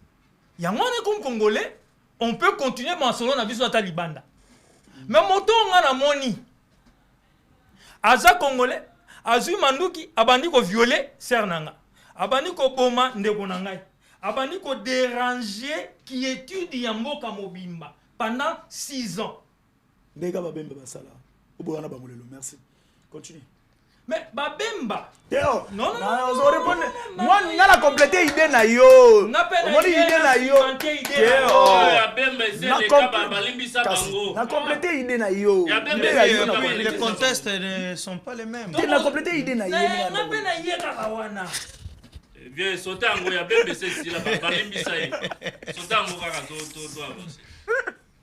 Yangwana comme Congolais, on peut continuer à solo na biso ata libanda. Mais moto ngana moni. Aza Congolais, azui manduki abandi ko violer Sernanga. Abandi ko boma ndeko na ngai. Abandi ko déranger qui étudie ya mboka mobimba pendant 6 ans. Ndeka babemba basala. Obona bamolelo, merci. Continue. Mais Babemba. Théo. Non. On répond. Moi, on a complété l'idée na yo. On a l'idée na yo. Théo. On a complété l'idée na yo. Les contextes ne sont pas les mêmes. On a complété l'idée na yo. Viens, sauter en goya bembe c'est ici là bas balimbisa. Sauter en goya to avancer.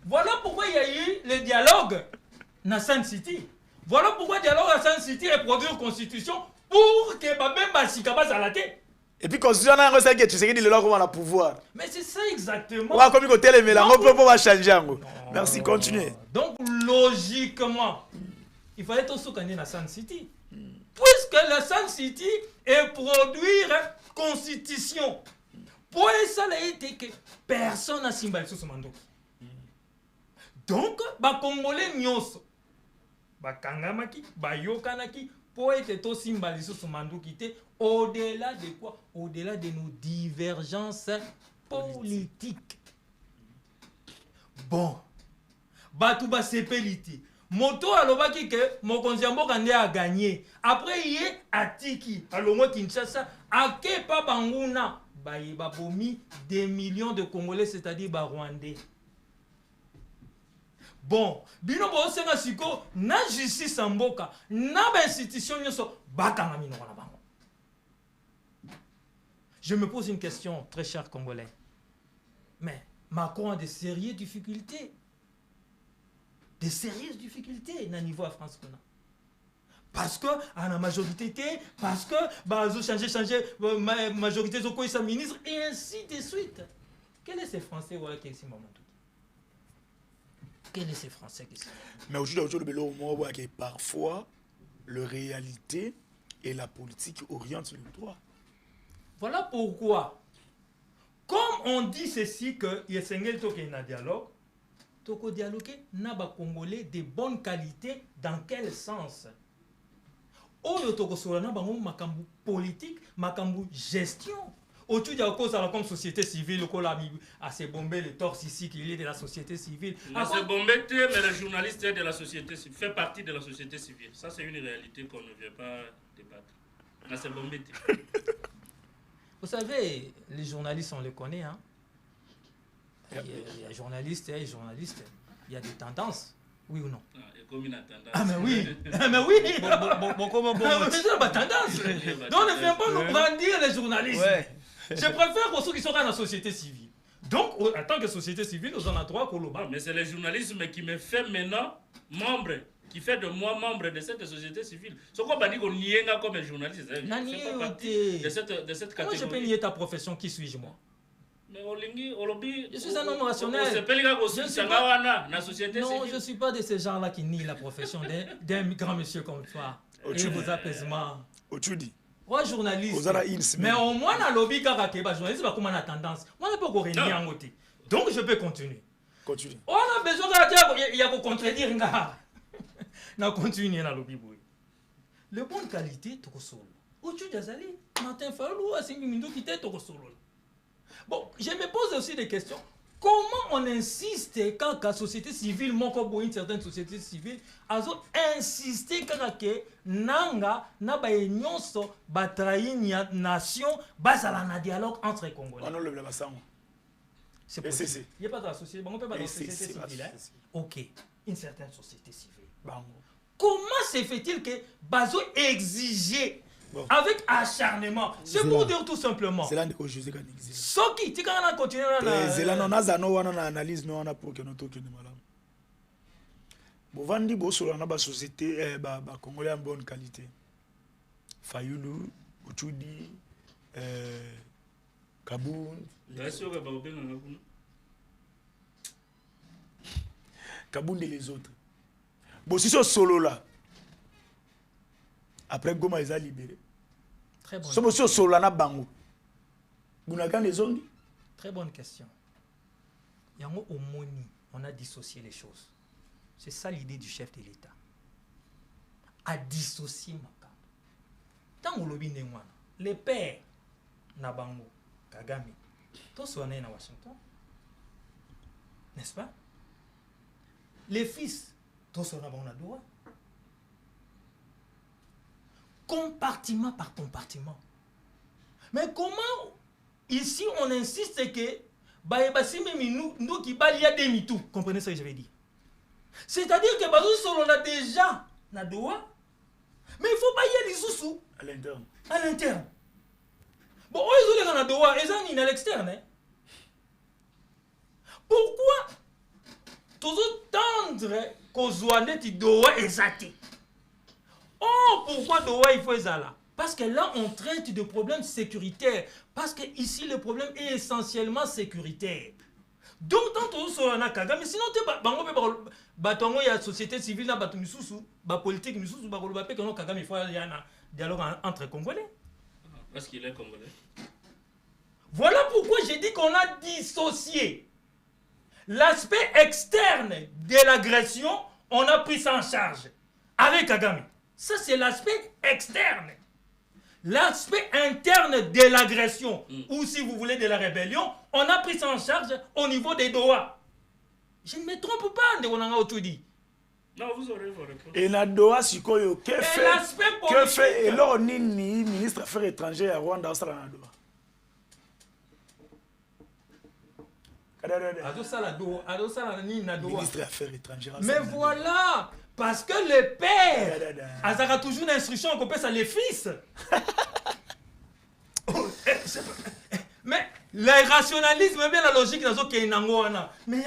Voilà pourquoi il y a eu le dialogue na Sun City. Voilà pourquoi dialogue à Sun City reproduire une constitution pour que Babemba Sikaba Zalate. Et puis constitution na ngosa que tu sais que le comment la pouvoir. Mais c'est ça exactement. On va comme côté les mélange, on peut pas changer ngo. Merci, continuez. Donc logiquement, il fallait tout soukaner na Sun City. Puisque la Sun City est produire constitution. Pour ça là été que personne n'a simbali sous mando. Donc ba congolais nyonso bakangamaki bayokanaki pour être tout symbolisé sur Mandoukité au-delà de quoi? Au-delà de nos divergences politiques. Bon, Batouba sepeliti. Moto alobaki que Mokonzi Mboka nde a gagné. Après il est atiki alongo Kinshasa akepa banguna ba bomi des millions de Congolais, c'est-à-dire ba Rwandais. Bon, bino bo senga siko na justice mboka na ba institution nyoso bakanga mino na bango. Je me pose une question, très cher Congolais. Mais Macron a de sérieuses difficultés. Des sérieuses difficultés na niveau à France qu'on a. Parce que à la majorité, parce que bazo changer majorité zoko sa ministre et ainsi de suite. Quel est ce français voilà qui est ici moment? Quel est ce français qui sont? Mais aujourd'hui, on voit que parfois, la réalité et la politique orientent sur le droit. Voilà pourquoi, comme on dit ceci, que il y a un dialogue, toko dialoguer n'a pas congolais de bonne qualité, dans quel sens? Oyo toko solana bango makambu politique, makambu gestion. Au-dessus de la cause, comme société civile, on a mis à se bomber le torse ici, qu'il est de la société civile. À se bomber, mais le journaliste est de la société civile, fait partie de la société civile. Ça, c'est une réalité qu'on ne vient pas débattre. À se bomber. Vous savez, les journalistes, on les connaît. Hein? Il y a journalistes et journalistes. Il y a des tendances. Oui ou non? Comme une tendance. Ah, mais oui! Ah, mais oui! Comment c'est la tendance! Donc, ne viens pas nous brandir les journalistes. Ouais. Je préfère que ceux qui sont dans la société civile. Donc, en tant que société civile, nous en avons droit qu'au global. Mais c'est le journalisme qui me fait maintenant membre, qui fait de moi membre de cette société civile. Ce qu'on va dire qu'on nie comme un journaliste. Je ne fais pas partie de cette catégorie. Comment je peux nier ta profession? Qui suis-je, moi? Je suis un homme rationnel. Non, je ne suis pas de ces gens-là qui nient la profession d'un grand monsieur comme toi. Et vos apaisements. Ouais, journaliste. Mais au moins, dans le lobby, journaliste, comment on a tendance. Moi, je ne peux pas renier en côté. Donc, je peux continuer. Continue. On a besoin de la contredire. On continue dans le lobby. Les bonnes qualités, tu solo. Au-dessus d'Azali, Martin Fallou, à 5 minutes, qui était solo. Bon, je me pose aussi des questions. Comment on insiste quand la société civile, une certaine société civile, a insisté quand nanga na ba nyonso ba trahir nation basala na dialogue entre les Congolais. On le c'est possible. Il n'y a pas de la société, on peut pas dans la société civile. OK, une certaine société civile. Comment se fait-il que Bazo exigeait avec acharnement? C'est pour dire tout simplement. C'est là que José Gané exige. Soki, tu vas continuer à c'est là non analyse non pour que nous toque de malade. Bovandi bosso na ba société ba congolais en bonne qualité. Fayulu, Uchudi, Kaboun. Kaboun et les autres. Bon si ce solo là. Après Goma ils a libéré. Très bonne. Ce solo là na bango. Bunagan les ongi. Très bonne question. Yango omoni, on a dissocié les choses. C'est ça l'idée du chef de l'État. À dissocier Makambo. Tant que lobby n'est les pères Nabango, Kagame, tous sont nés à Washington. N'est-ce pas? Les fils, tous sont à Doha. Compartiment par compartiment. Mais comment ici on insiste que nous qui balia des mitou, comprenez ce que je veux dire? C'est-à-dire que on a déjà na Doha, mais il faut pas y aller sous à l'interne. À l'interne. Bon, ils ont na Doha, ils ont à l'externe. Pourquoi toujours tendre qu'aux Zouanetti Doha exact? Oh, pourquoi Doha il faut ça là? Parce que là, on traite de problèmes sécuritaires. Parce que ici, le problème est essentiellement sécuritaire. Donc, tant que vous avez Kagame, mais sinon, il y a la société civile, la politique, Kagame, il faut y avoir un dialogue entre Congolais. Parce qu'il est Congolais. Voilà pourquoi j'ai dit qu'on a dissocié l'aspect externe de l'agression, on a pris ça en charge avec Kagame. Ça, c'est l'aspect externe. L'aspect interne de l'agression, ou si vous voulez de la rébellion, on a pris ça en charge au niveau des Doha. Je ne me trompe pas de Onanga Otudi. Non, vous aurez vos réponses. Et la Doha, Sikoyo, que fait et là, Nini, ministre des Affaires étrangères à Rwanda, au Doha. Ministre des Affaires étrangères. Mais voilà! Parce que le père, Azara toujours l'instruction qu'on peut ça les fils. Mais le rationalisme, même la logique, mais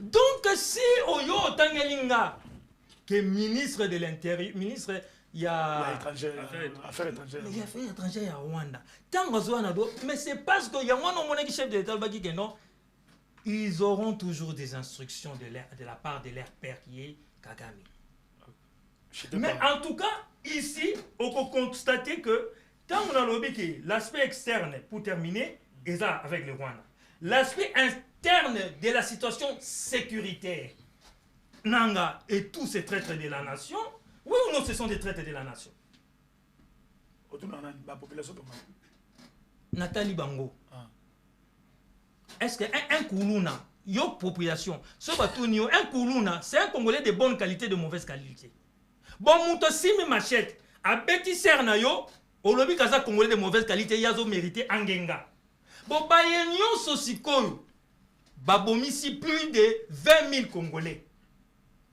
donc si Oyo Tangelinga, que ministre de l'Intérieur, ministre, il y a affaires étrangères. Il y a affaires étrangères à Rwanda. Mais c'est parce qu'il y a un chef de l'État qui non. Ils auront toujours des instructions de la part de leur père qui est Kagame. Mais en tout cas, ici, on peut constater que tant qu'on a l'objet l'aspect externe, pour terminer, est ça avec le Rwanda. L'aspect interne de la situation sécuritaire, Nanga et tous ces traîtres de la nation, oui ou non, ce sont des traîtres de la nation. Nathalie Bango. Est-ce qu'un Koulouna, yo population, un Koulouna, c'est un Congolais de bonne qualité, de mauvaise qualité. Bon, mouto simi machette, a beti serna yo, au lobby kaza Congolais de mauvaise qualité, yazo mérité angenga. Bon, ba yenyo sosikoyo, babomisi plus de 20 000 Congolais.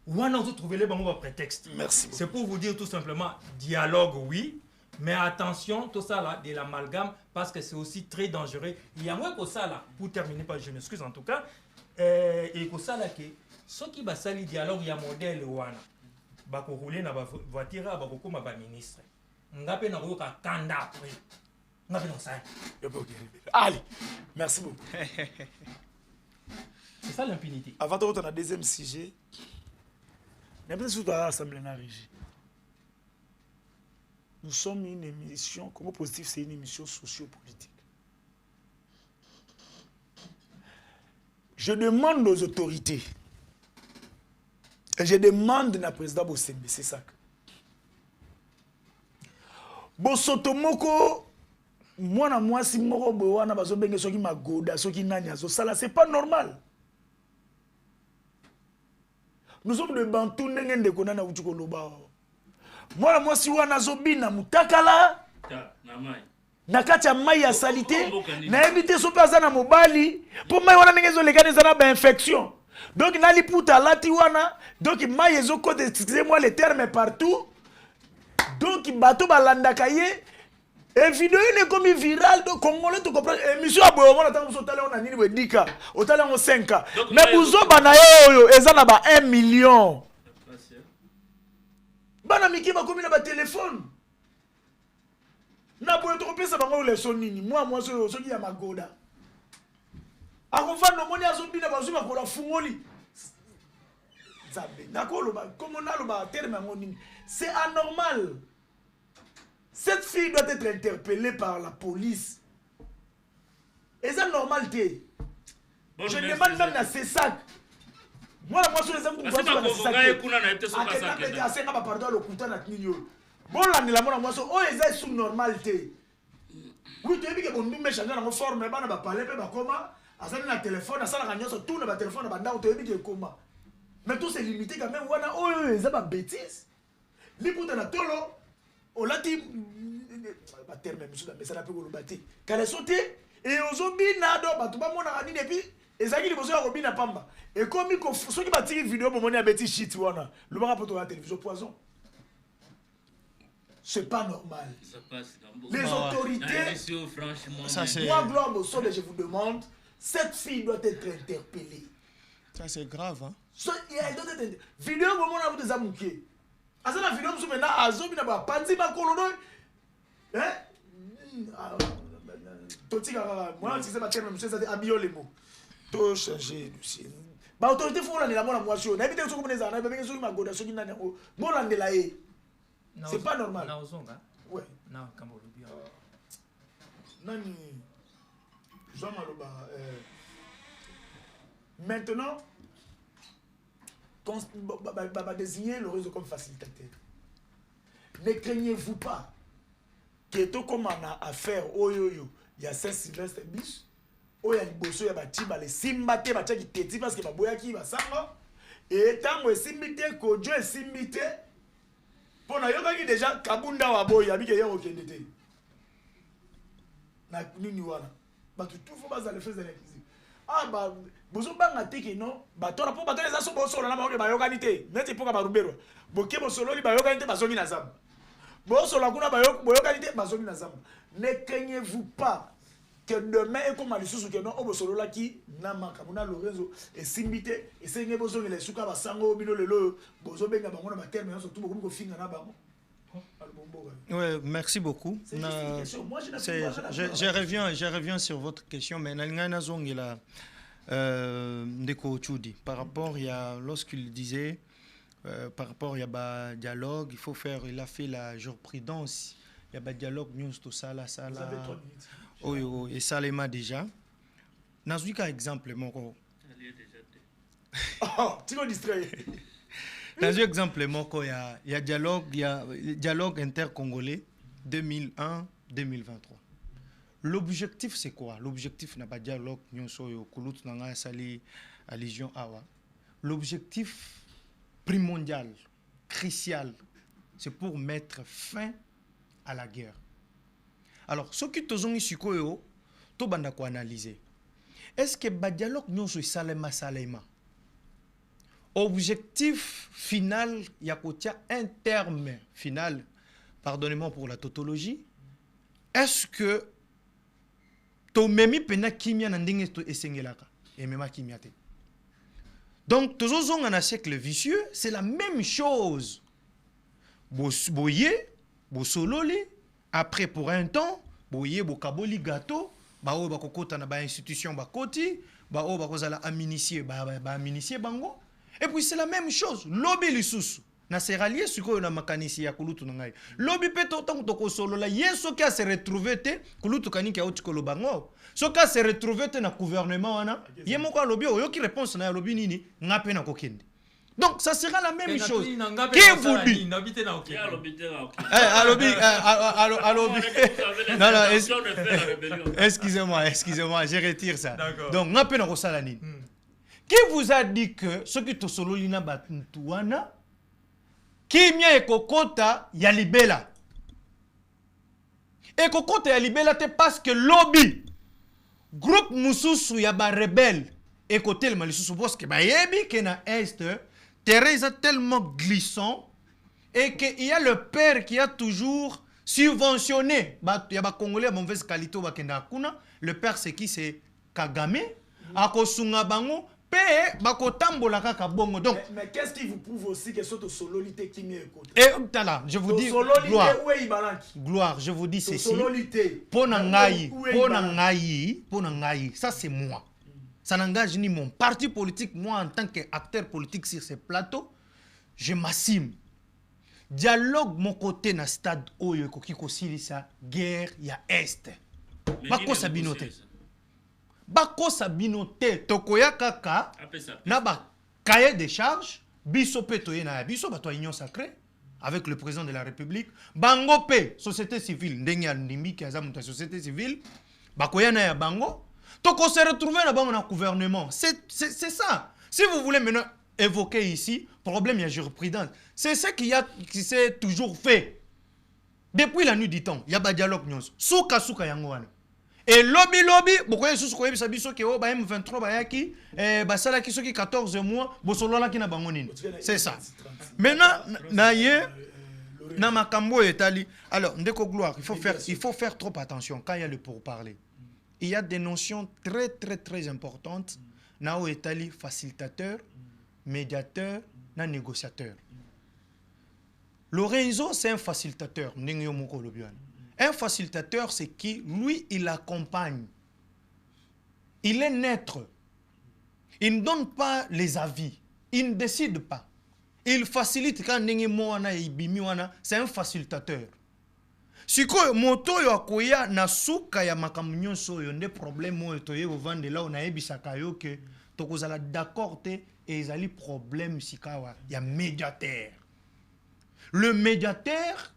Où on a trouvé les bons prétextes. Merci. C'est pour vous dire tout simplement, dialogue oui, mais attention, tout ça là, de l'amalgame, parce que c'est aussi très dangereux. Il y a moins que ça là, pour terminer, je m'excuse en tout cas, et que ça là, ceux qui basent le dialogue, il y a un modèle ouana. Bako rouler na voiture, bako comme ba ministre. Ngape na roka kanda après. Ngape na ça. Allez, merci beaucoup. C'est ça l'impunité. Avant de rentrer dans le deuxième sujet, nous sommes une émission, Congo Positif, c'est une émission sociopolitique. Je demande aux autorités, et je demande à président Bossembe, c'est ça. Bosotomoko, moi, si moko bowana bazobenge soki magoda, soki nani azo sala, c'est pas normal. Nous sommes de Bantou ndenge konana utuko loba. Moi si wana zobina mutakala na kati ya mai ya salite na éviter so pesa na mobali pour mai wana ndenge zo legaliser na ba infection. Donc na liputa lati wana donc mai ezo côté, excusez-moi les termes partout. Donc bato balandaka ye et vidéo est comme viral de Congolais tu comprends émission a boyo mona tango sotale on a nini wedika otale on 5 mais buzo bana yo ezana ba 1 million bana miki ba komi na ba téléphone na boyo to pesa bango le sonini moi so ki ya magoda akofanda moni azobi na bazo makola fungoli zabe nakolo ba comme on a le ba terme ngonini c'est anormal. Cette fille doit être interpellée par la police. Et c'est normal. Bon, je demande même à ces sacs. Moi, sur les hommes, je suis sous normalité. Oui, tu as vu que bon, nous changer dans forme, mais on va parler, mais comment? À ça, le téléphone, à ça, la réunion, tout le téléphone, tu as vu que comment? Mais tout c'est limité quand même. Oh, c'est pas bêtise. Les poutons na tolo, on l'a dit, pas terme même mais ça n'a pas le bâti. Quand elle sauté et aux zombies nado, bah tout le monde a dit depuis. Et ça qui est besoin de robina pamba. Et comme il faut ceux qui battent une vidéo pour monter à bêtise shit wana, le mara pour la télévision poison. C'est pas normal. Ça passe dans les autorités, ça c'est. Moi Gloire Bossobe, je vous demande, cette fille doit être interpellée. Ça c'est grave hein. Elle doit être vidéo au moment où vous des amouqués. À la vidéo, vous maintenant à Zobi n'a pas panzi ma colono. Hein? Moi, si c'est ma terme, monsieur, ça dit habillons les mots. Tout changer, Lucien. Bah, autorité, faut la moi, moi, je n'ai pas de soucis, n'a pas de soucis, ma goda, soucis, n'a pas de soucis. C'est pas normal. Ouais. Non, comme vous le dites. Nani. Jean Maloba. Maintenant, désigner le réseau comme facilitateur. Ne craignez-vous pas que tout comme on a affaire il y a Saint-Sylvestre bis, il y a une bosso, il y a batiba les simbate, qui téti parce que ma boya qui va samba et tant que simbite que Dieu simbite pour na yoka qui déjà kabunda wa boya bi ke yo kendete na nini wana ba tout faut pas aller faire des réquisitions. Ah bah bozo banga teke non ba tora po ba tora za so bo solo na ba ke ba yoka nité neti po ka ba rubero bo ke bo solo li ba yoka nité ba zongi na zamba bo solo kuna ba yoka nité ba zongi na zamba. Ne craignez-vous pas que demain et comme alisusu que non o bo solo la ki na makamuna Lorenzo et simbité et senge bo zongi le suka ba sango bino lelo bozo benga bango na ba terme so tout beaucoup ko finga na bango. Ouais, merci beaucoup. Je reviens sur votre question, mais par rapport lorsqu'il disait par rapport il y a dialogue, il faut faire, il a fait la jurisprudence, il y a dialogue news tout ça là ça là. Oui, et ça les déjà. Dans un cas exemple mon oh, tu me distrais. Dans un exemple, il y a dialogue intercongolais 2001-2023. L'objectif, c'est quoi? L'objectif n'a pas dialogue, allusion awa. L'objectif primordial, crucial, c'est pour mettre fin à la guerre. Alors, ce qui te sont ici, tu vas analyser. Est-ce que le dialogue nous salema salema? Objectif final, il y a un terme final, pardonnez-moi pour la tautologie. Est-ce que tu memi pena kimia nandinge to esengelaka et mema kimia te? Donc, tous on a un siècle vicieux, c'est la même chose. Boye, bo sololi, après pour un temps, boye, bo kaboli gâteau, ba o ba kokota na ba institution ba koti, ba o ba kozala aminicier, ba aminicier bango. Et puis c'est la même chose. Lobby lisusu. Na se rallier suko na makanisi ya kulutu na ngai. Lobby pe to tango to solo la yeso ka se retrouver te kulutu kaniki ya otikolo bango. So ka se retrouver te na gouvernement wana. Yemo kwa lobby oyo ki réponse na lobby nini ngape na kokende. Donc ça sera la même chose. Qui vous dit? Non, non, excusez-moi, je retire ça. Donc ngape na kosala nini? Qui vous a dit que ce qui te solo lina batuntuana kimia ekokota ya libela? Ekokota ya libela te parce que lobby groupe mususu ya ba rebelle ekotel malisusu parce que ba yebi que na est terrain est tellement glissant et qu'il y a le père qui a toujours subventionné il y a ba congolais à mauvaise qualité ba kenda kuna. Le père c'est qui? C'est Kagame akosunga bango. Donc, mais qu'est-ce qui vous prouve aussi que c'est sololité qui m'est écouté? Et je vous dis gloire, je vous dis ceci. Ponangai, ça c'est moi. Ça n'engage ni mon parti politique. Moi en tant qu'acteur politique sur ce plateau, je m'assume. Dialogue mon côté na stade oyo kokiko silisa guerre ya est. Bako sabinote. Bako sabinote tokoya kaka na ba cahier de charges biso petoye na biso bato union sacrée avec le président de la République bango pe société civile ndenge ndimbi ki aza muta société civile bakoya na ya bango toko se retrouver na bango na gouvernement. C'est ça. Si vous voulez maintenant évoquer ici problème ya jurisprudence, c'est ce qui s'est toujours fait depuis la nuit du temps. Il y a ba dialogue nyonso suka yango wana. Et lobby, beaucoup de choses qui sont biso que oh M23 bayaki basala ki soki 14 mois bosolola ki na bangonini. C'est ça. Maintenant na ye na makambo etali. Alors ndeko gloire, il faut faire trop attention quand il y a le pourparler. Il y a des notions très importantes na o etali facilitateur, médiateur, na négociateur. Lorenzo c'est un facilitateur, ndenge moko lobiana. Un facilitateur, c'est qui, lui, il accompagne. Il est neutre. Il ne donne pas les avis. Il ne décide pas. Il facilite quand c'est un facilitateur. Si moto yo akoya na suka ya makamunyo so yo ne problème mo to ye vendre là on a ebisaka yo que tokozala d'accord te et ezali problème sikawa ya médiateur. Le médiateur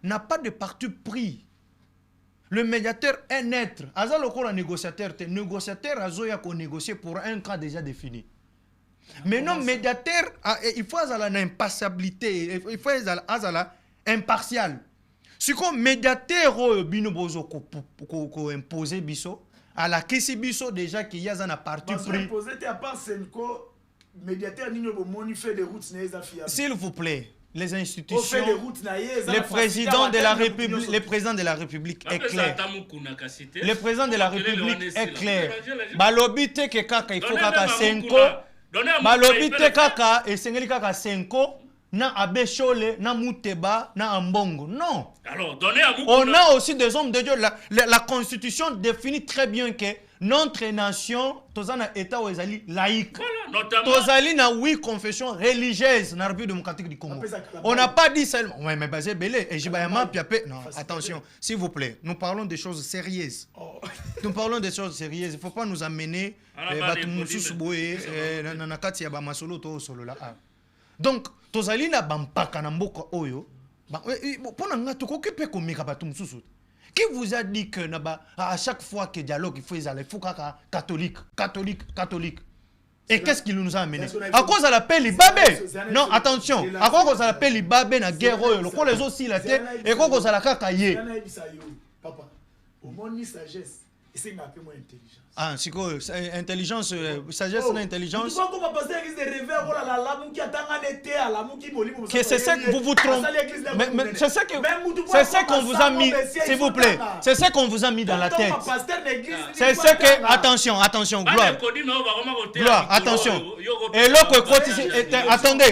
n'a pas de parti pris. Le médiateur est neutre. Aza loko la négociateur, négociateur azoya ko négocier pour un cas déjà défini. Mais non, médiateur, il faut azala na impassibilité, il faut azala impartial. Si comme médiateur bino bozo ko imposer biso, à la kisi biso déjà qu'il y a un parti pris. Imposer à part Senko, médiateur nino bo monifier des routes neza fiable. S'il vous plaît. Les institutions, le président de la République, est clair. Le président de la République est clair. Balobite ke kaka il faut kaka 5 balobite kaka et sengeli kaka 5 na abeshole na muteba na ambongo. Non. Alors donnez à on a aussi des hommes de Dieu. La constitution définit très bien que notre nation, tozana état ozali laïque. Tozali na oui confession religieuse na République démocratique du Congo. On n'a pas dit seulement ouais mais basé belé et jibayama piapé. Non, attention, s'il vous plaît, nous parlons des choses sérieuses. Nous parlons des choses sérieuses, il faut pas nous amener batu mususu boye na kati ya ba masolo to solo la. Donc, tozali na bampaka na mboka oyo, pona nga tokoki pe komeka batu mususu. Qui vous a dit que à chaque fois que dialogue il faut catholique. Et qu'est-ce qui nous a amené? À cause de l'appel Ibabé. Non, attention. À cause de l'appel Ibabé na guerre, le les aussi la tête et quoi que ça la cacaillé. Papa, au moins ni sagesse. Et c'est un peu moins intelligence. Ah, c'est quoi? Intelligence, sagesse, intelligence. C'est ça que vous vous trompez. C'est ça qu'on vous a mis, s'il vous plaît. C'est ça qu'on vous a mis dans la tête. C'est ça que, attention, gloire. Gloire, attention. Et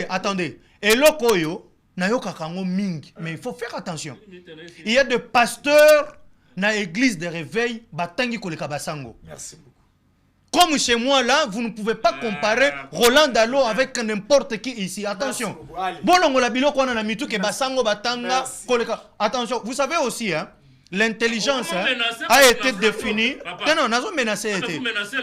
attendez. Et l'okoyo, nayoka kango ming. Mais il faut faire attention. Il y a des pasteurs na église de réveil batangi koleka basango. Merci beaucoup. Comme chez moi là, vous ne pouvez pas comparer Roland Dalo avec n'importe qui ici. Attention. Attention, vous savez aussi hein, l'intelligence a été définie. Non,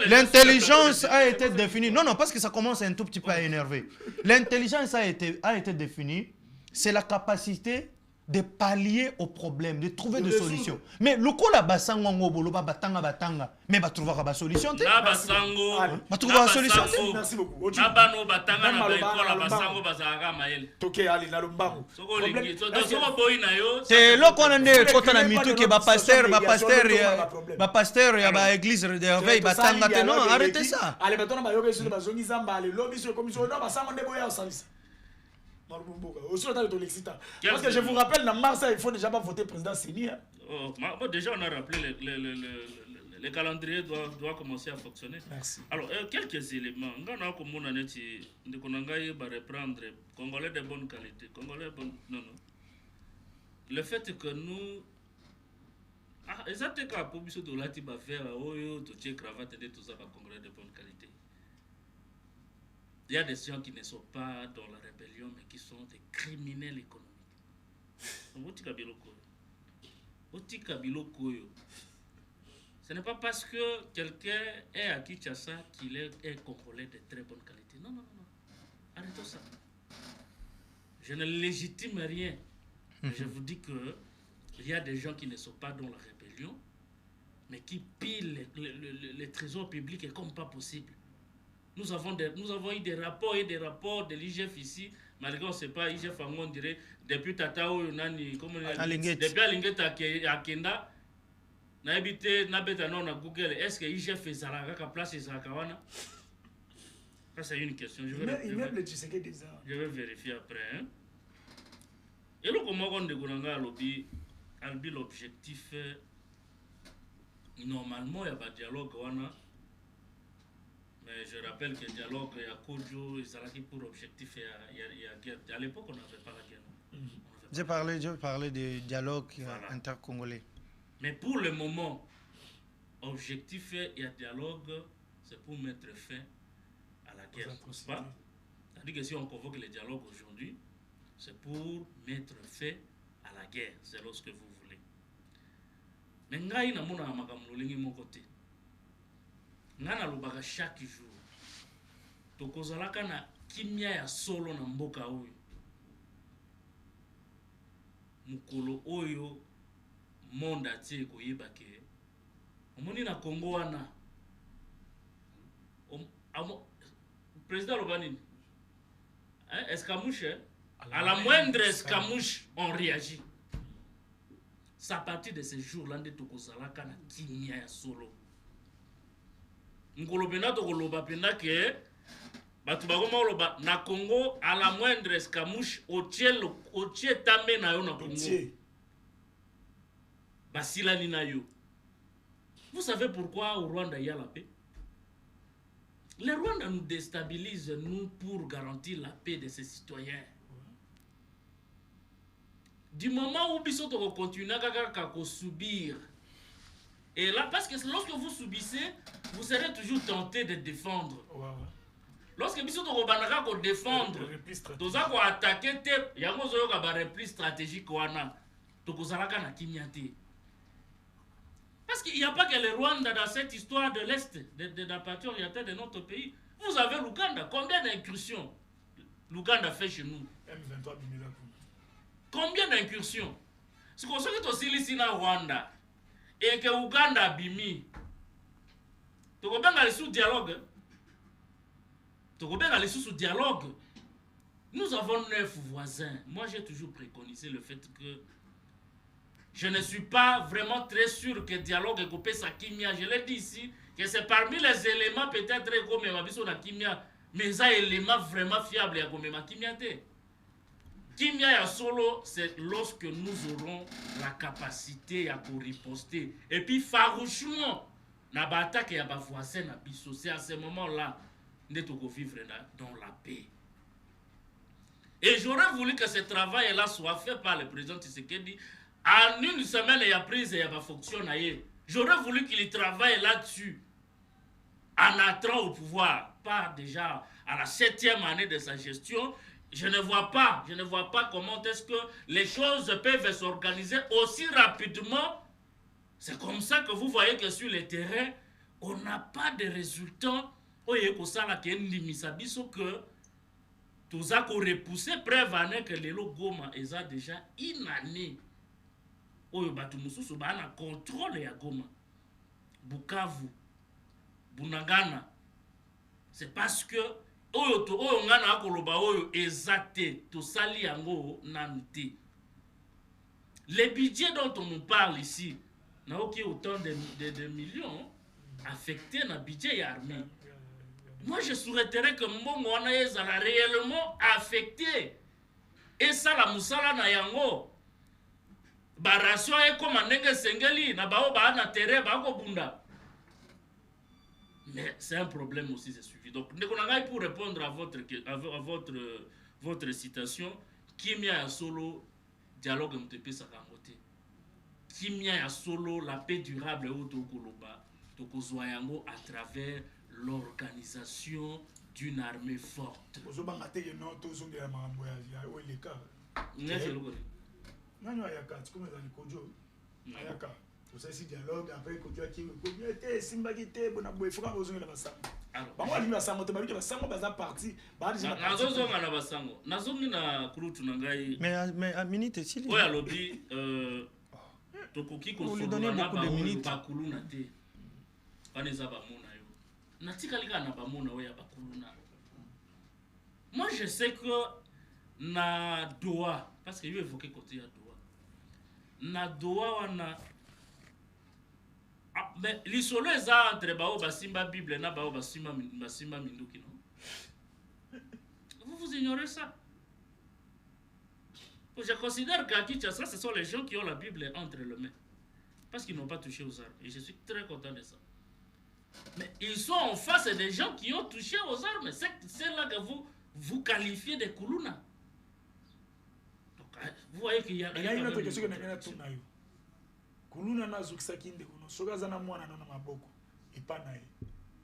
l'intelligence a été définie. Non, parce que ça commence un tout petit peu à énerver. L'intelligence a été définie, c'est la capacité de pallier aux problèmes, de trouver des solutions. Mais le coup là, basango ngobolo batanga, mais ba trouver la solution. Na basango, ba trouver la solution. Merci beaucoup. Na bano batanga na baikola basango bazaka mayele. Toke ali na lombango. Soko lingi, soko boy na yo. C'est lo qu'on ande kota na mitu ke ba pasteur ya ba église de réveil batanga te non, arrêtez ça. Allez batona ba yoga sur bazongi zamba, allez lobby sur commission non basango ndebo ya service. Parce que je vous rappelle, dans mars, il faut déjà pas voter président Sini. Déjà, on a rappelé le calendrier doit commencer à fonctionner. Merci. Alors, quelques éléments. On a reprendre Congolais de bonne qualité. Non. Le fait que nous. Exactement, pour nous, de la type affaire, tout cravate et tout ça, Congolais de bonne qualité. Il y a des gens qui ne sont pas dans la rébellion, mais qui sont des criminels économiques. Ce n'est pas parce que quelqu'un est à Kinshasa qu'il est un Congolais de très bonne qualité. Non. Arrêtons ça. Je ne légitime rien. Je vous dis qu'il y a des gens qui ne sont pas dans la rébellion, mais qui pillent les trésors publics et comme pas possible. Nous avons eu des rapports de l'IGF ici, malgré on ne sait pas, IGF on dirait, depuis Tatao, depuis Alingeta à Kenda, on a habité na Google, est-ce que IGF est à place et Zakawana? Ça c'est une question, je vais vérifier après. Hein? Et là, comment on dit l'objectif, normalement il y a pas de dialogue. Mais je rappelle que le dialogue, il y a Kodjo, il pour objectif, il y a guerre. À l'époque, on n'avait pas la guerre. J'ai parlé de dialogue intercongolais. Mais pour le moment, objectif et dialogue, c'est pour mettre fin à la guerre. C'est-à-dire que si on convoque le dialogue aujourd'hui, c'est pour mettre fin à la guerre. C'est lorsque vous voulez. Mais ngai na mona makamlolingi mon côté. Ngana lobaka chaque jour tokozalaka na kimia ya solo na mboka oyo mukolo oyo monde atie koyeba ke omoni na Congo wana président Lobanini escamouche à la moindre escamouche on réagit. C'est à partir de ce jour-là nde tokozalaka na kimia ya solo. Ngolobena to koloba penda ke batu bagoma loba na Congo à la moindre escamouche otie tambe na yo na Congo basila ni na yo. Vous savez pourquoi au Rwanda il y a la paix? Le Rwanda nous déstabilise nous pour garantir la paix de ses citoyens. Du moment où biso to continuer à subir. Et là, parce que lorsque vous subissez, vous serez toujours tenté de défendre. Lorsque vous êtes défendre, vous allez attaquer, il y a un repli stratégique. Parce qu'il n'y a pas que le Rwanda dans cette histoire de l'Est, de la partie orientale de notre pays. Vous avez l'Ouganda. Combien d'incursions l'Ouganda fait chez nous? Combien d'incursions? C'est comme ça que tu as aussi ici dans Rwanda. et que Ouganda abimi. Tokobenga les sous dialogue. Tokobenga les sous dialogue. Nous avons 9 voisins. Moi, j'ai toujours préconisé le fait que je ne suis pas vraiment très sûr que dialogue est coupé sa kimia. Je l'ai dit ici, que c'est parmi les éléments peut-être comme ma biso na kimia, mais ça élément vraiment fiable à comme ma kimia te. Kimia ya solo, c'est lorsque nous aurons la capacité à riposter. Et puis farouchement, na ba attaque ya ba voisin na biso, c'est à ce moment-là nous devons vivre dans la paix. Et j'aurais voulu que ce travail-là soit fait par le président Tshisekedi. En une semaine, il y a prise et il y a fonctionné. J'aurais voulu qu'il travaille là-dessus en entrant au pouvoir. Pas déjà à la 7e année de sa gestion. Je ne vois pas comment est-ce que les choses peuvent s'organiser aussi rapidement. C'est comme ça que vous voyez que sur le terrain, on n'a pas de résultats. Que tous a repoussé preuve que les Goma est déjà une année. Oyo batu mususu ba na contrôle ya Goma. Bukavu, Bunagana. C'est parce que oyo to oyo ngana akoloba oyo ezate to sali yango nanute. Les budgets dont on nous parle ici n'a autant de millions affectés dans le budget armé. Moi, je souhaiterais que Mbongo a réellement affecté. Et ça, la moussala na yango. Baration est comme un nègre sengeli. Na bao ba na terre ba ko bunda. Mais c'est un problème aussi, c'est suivi. Donc, pour répondre à votre citation, Kimia ya solo, dialogue MTP Sakangote. Kimia ya solo, la paix durable au Tokoloba. Tokozwayango à travers l'organisation d'une armée forte. Mais à minute, si lui donner beaucoup de minutes. Moi je sais que na Doha, parce que je vais évoquer côté à Doha, na Doha wana mais l'isolo est entre bao basimba Bible na bao basimba minduki non. Vous ignorez ça. Je considère qu'à Kinshasa ce sont les gens qui ont la Bible entre les mains parce qu'ils n'ont pas touché aux armes et je suis très content de ça. Mais ils sont en face des gens qui ont touché aux armes. C'est là que vous qualifiez de Kuluna. Donc, vous voyez qu'il y a... Il y a une autre question que je vais Kuluna na zukisaki ndeko no sogaza na mwana na maboko ipana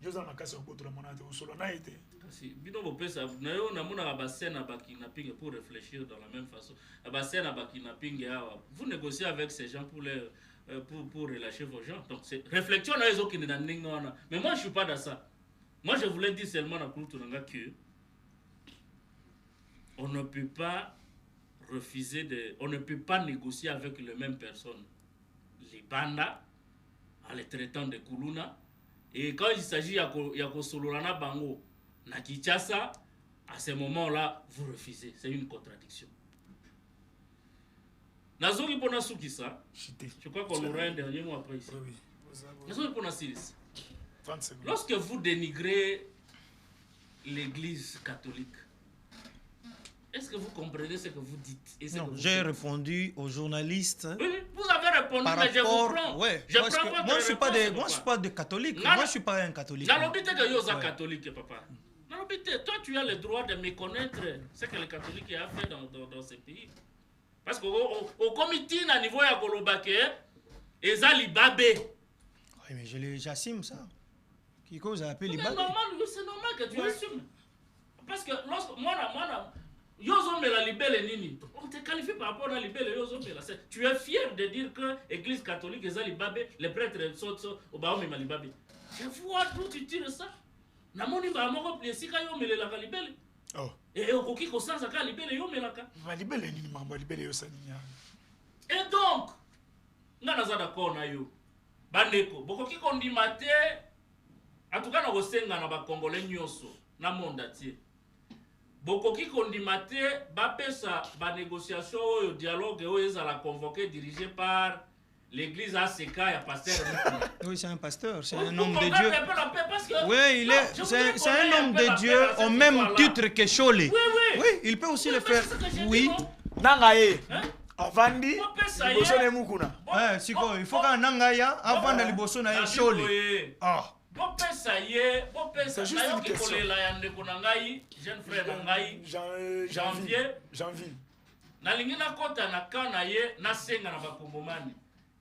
joza makasi okoto la mwana te usolo na ite si bino bopesa na yo na mona ba scène ba kidnapping pour réfléchir dans la même façon ba scène ba kidnapping vous négociez avec ces gens pour relâcher vos gens. Donc c'est réflexion na ezo kine na ningona. Mais moi je suis pas dans ça. Moi je voulais dire seulement na kultunanga que on ne peut pas refuser on ne peut pas négocier avec les mêmes personnes. Les Banda en les traitant de Kuluna et quand il s'agit ya ko sololana bango na Kinshasa, à ce moment-là vous refusez. C'est une contradiction. Nazongi pona sukisa. Je crois qu'on aura un dernier mot après ici. Nazongi pona silis. Lorsque vous dénigrez l'église catholique, est-ce que vous comprenez ce que vous dites? Non, j'ai répondu aux journalistes. Oui, vous avez répondu, mais je vous prends. Ouais, je prends votre moi, je suis pas de catholique. Moi, je suis pas un catholique. J'alobite que vous êtes catholique, papa. Toi, tu as le droit de méconnaître ce que les catholiques ont fait dans ce pays. Parce qu'au comité, à niveau de Golobake, ils ont libabé. Oui, mais j'assume ça. Qui cause à appeler libabé? C'est normal que tu assumes. Parce que lorsque moi, Yozomela libelle nini. On te qualifie par rapport à libelle Yozomela. Tu es fier de dire que l'église catholique est libabé, les prêtres sont au baoum et libabé. Je vois d'où tu tires ça. Namoni ba moko plesika yomele la libelle. Oh. Et okoki ko sansa ka libelle yomelaka. Va libelle nini mambo libelle yo saninya. Et donc, nga naza d'accord na yo. bandeko bokoki kondima te atuka na kosenga na bakongole nyonso na monde atie bokoki kondima te bapesa banégociation oyo dialogue oyo ezala convoqué dirigé par l'église ACK ya pasteur. Oui, c'est un pasteur, c'est un homme de Dieu. Oui, c'est un homme de Dieu au même titre que Cholé. Oui, il peut aussi le faire. Oui. Nangaye. Avandi. Liboso ne mukuna. Siko, il faut qu'un Nangaya avant de liboso na Cholé. Ah. C'est juste une question. Jeune frère Nangayi, janvier. Nalingi na kota na kana ye na senga na bakongomani.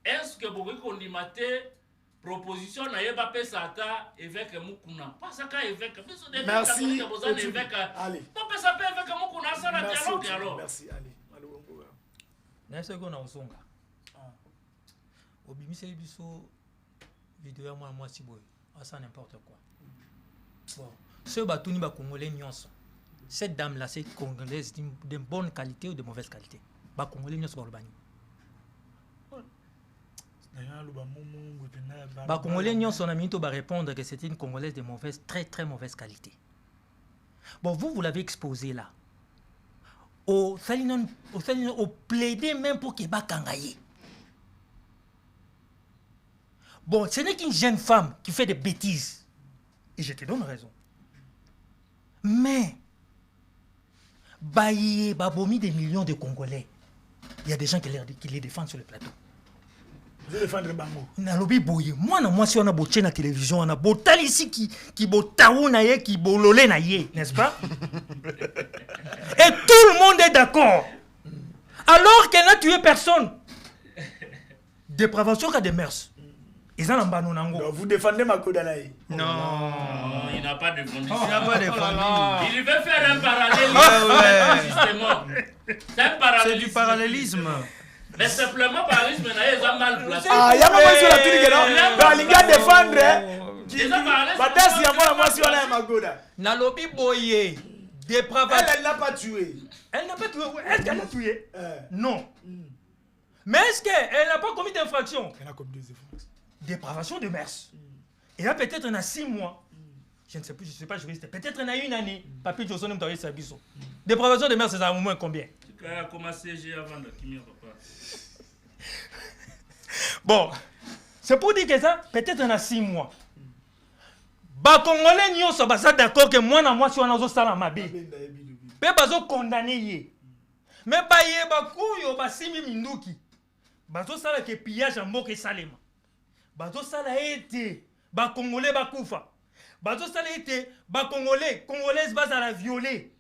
Est-ce que vous avez proposition na yeba pesa ata évêque mukuna pas ça ka évêque merci allez pas pesa pe évêque mukuna ça na dialogue alors merci allez na ce qu'on a osonga obimisa biso vidéo ya moi si boy ça n'importe quoi bon ce batuni ba congolais nyonso cette dame là c'est congolaise de bonne qualité ou de mauvaise qualité ba congolais nyonso ba lobani ba congolais nyonso na minito ba répondre que c'était une congolaise de mauvaise très très mauvaise qualité. Bon vous l'avez exposé là. Au plaider même pour que ba kangaye. Bon, ce n'est qu'une jeune femme qui fait des bêtises. Et je te donne raison. Mais baye babomi des millions de Congolais. Il y a des gens qui les défendent sur le plateau. Vous défendre bango. Na lobi boye. Moi si on a boché na télévision, on a botal ici qui botaou na ye, qui bololé na ye, n'est-ce pas? Et tout le monde est d'accord. Alors qu'elle n'a tué personne. Dépravation qu'a des mœurs. Ils ont un nango. Vous défendez Makoda Naye. Non, il n'a pas défendu. Il n'a pas défendu. Il veut faire un parallélisme. Justement. C'est un parallélisme. C'est du parallélisme. Mais simplement parallélisme, ils ont mal placé. Ah, il y a pas sur la tunique là. Bah, les gars défendre. Badasi ya moi si on a Makoda. Na lobi boye. Dépravation. Elle n'a pas tué. Elle n'a pas tué. Est-ce qu'elle a tué? Non. Mais est-ce qu'elle n'a pas commis d'infraction? Elle a commis des infractions. Dépravation de mœurs. Et là, peut-être on a 6 mois. Je ne sais plus, je ne suis pas juriste. Peut-être on a 1 année. Papi Johnson me donne sa biso. Dépravation de mœurs, c'est à au moins combien? Tu as commencé avant de Kimi papa. Bon, c'est pour dire que ça, peut-être on a 6 mois. Bah, Congolais, nous sommes d'accord que moi, si on a ça ma bé. Mais bazo condamné. Mais bah, yé, bah, kouyo, bah, simi minduki. Bazo ça que pillage en moque salema. Bazo ça a été, bah, Congolais, bah, koufa. Bazo ça a été, bah, Congolaises, bah, ça la violer.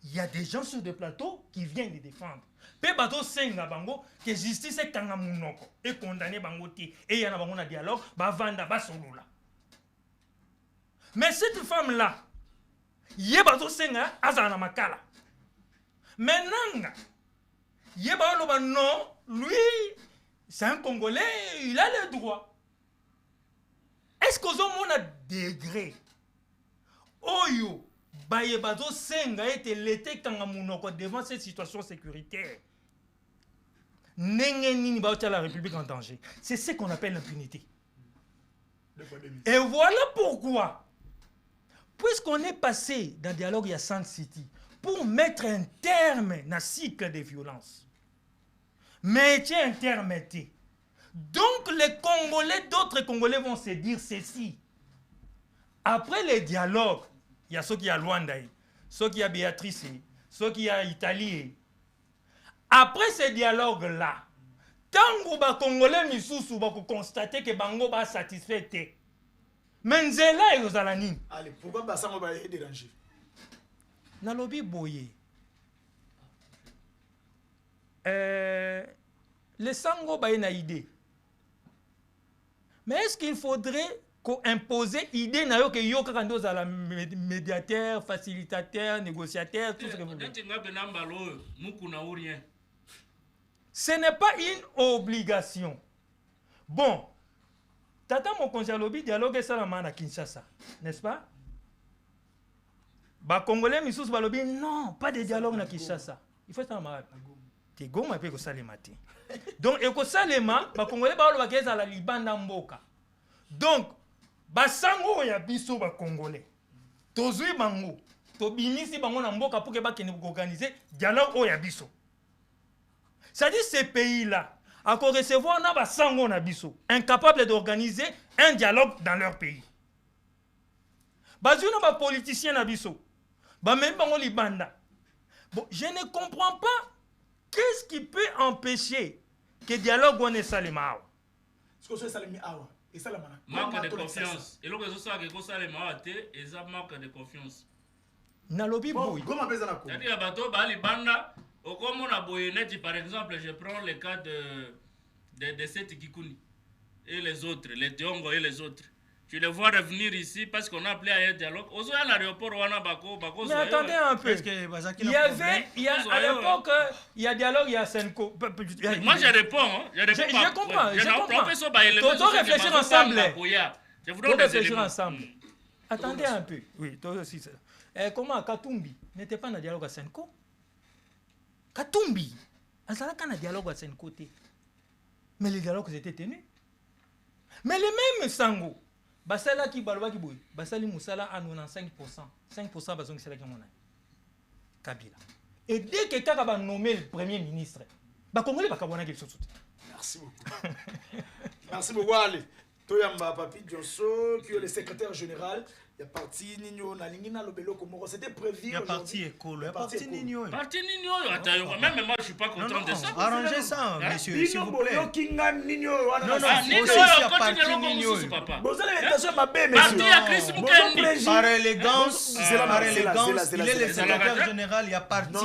Il y a des gens sur des plateaux qui viennent les défendre. Pe bato senga bango que justice est kanga munoko et condamné bango ti et y en a bango na dialogue ba vanda ba solola. Mais cette femme là yé bato senga azana makala. Maintenant yé ba loba non lui c'est un Congolais il a le droit. Est-ce que on a degré oyo baye bato senga était l'été kanga munoko devant cette situation sécuritaire. La République en danger. C'est ce qu'on appelle l'impunité. Et voilà pourquoi, puisqu'on est passé dans le dialogue à Sun City pour mettre un terme à cycle de violence, mais un terme. Donc les Congolais, d'autres Congolais vont se dire ceci. Après les dialogues, il y a ceux qui y a Luanda, ceux qui y a Béatrice, ceux qui y a Italie. Après ce dialogue-là, tant que les Congolais misusu va constater que Bango va satisfait. Mais Nzela et Rosalanine. Allez, pourquoi ça va déranger? Nalobi boye. Les sango ba une idée. Mais est-ce qu'il faudrait imposer l'idée na yo que yo kakando za la médiateur, facilitateur, négociateur, tout ce que vous voulez? Ce n'est pas une obligation. Bon, tata mon conseil lobby dialogue ça la mana Kinshasa, n'est-ce pas? Ba Congolais misous ba lobby non, pas de dialogue na Kinshasa. Il faut ça malade. te goma pe ko salema te. Donc eko salema ba congolais ba lo bakeza la libanda mboka. Donc basango ya biso ba congolais. Tozui bango, to bimisi bango na mboka pour que ba kene organiser dialogue o ya biso. C'est-à-dire ces pays-là à recevoir na basango na biso, incapables d'organiser un dialogue dans leur pays. Bazuna ba politicien na biso. Ba même bango libanda. Bon, je ne comprends pas qu'est-ce qui peut empêcher que dialogue on est salema. Ce que c'est salemi awa. Et ça la mana. Manque de confiance. Et l'autre ça que ça les maté et ça manque de confiance. Na lobby boy. Comment pesa na ko? C'est-à-dire bateau ba libanda au comme on a boyonnet par exemple, je prends le cas de cette Kikuni et les autres, les Tiongo et les autres. Tu les vois revenir ici parce qu'on a appelé à un dialogue. Aux à l'aéroport, on a Bako. Mais attendez un peu. Il y avait, à l'époque, il y a dialogue, il y a Senko. Moi, je réponds. Hein. Je comprends. Je comprends. Réfléchir ensemble. Je vous donne des éléments. Ensemble. Attendez un peu. Oui, toi aussi. Comment Katumbi n'était pas dans le dialogue à Senko? Katumbi, il n'y a pas de dialogue à Senko. Mais les dialogues étaient tenus. Mais les mêmes Sango. Basala qui balwa qui boy, basali musala à 95%, 5% bazong c'est là qui mona. Kabila. Et dès que Kaka va nommer le premier ministre, ba congolais ba kabona quelque chose. Merci beaucoup. Merci beaucoup allez. Toyamba Papi Diosso qui est le secrétaire général. Il y a parti Nino na lingina lobelo komoko, c'était prévu. Il y a parti écolo, il y a parti Nino. Parti Nino, attends, même moi je suis pas content de ça. Arrangez ça, monsieur, s'il vous plaît. Non, Nino, aussi il y a parti Nino. Vous allez l'intention ma belle, Parti monsieur. à Chris Mukendi. Par élégance, il est le c'est secrétaire général, il y a parti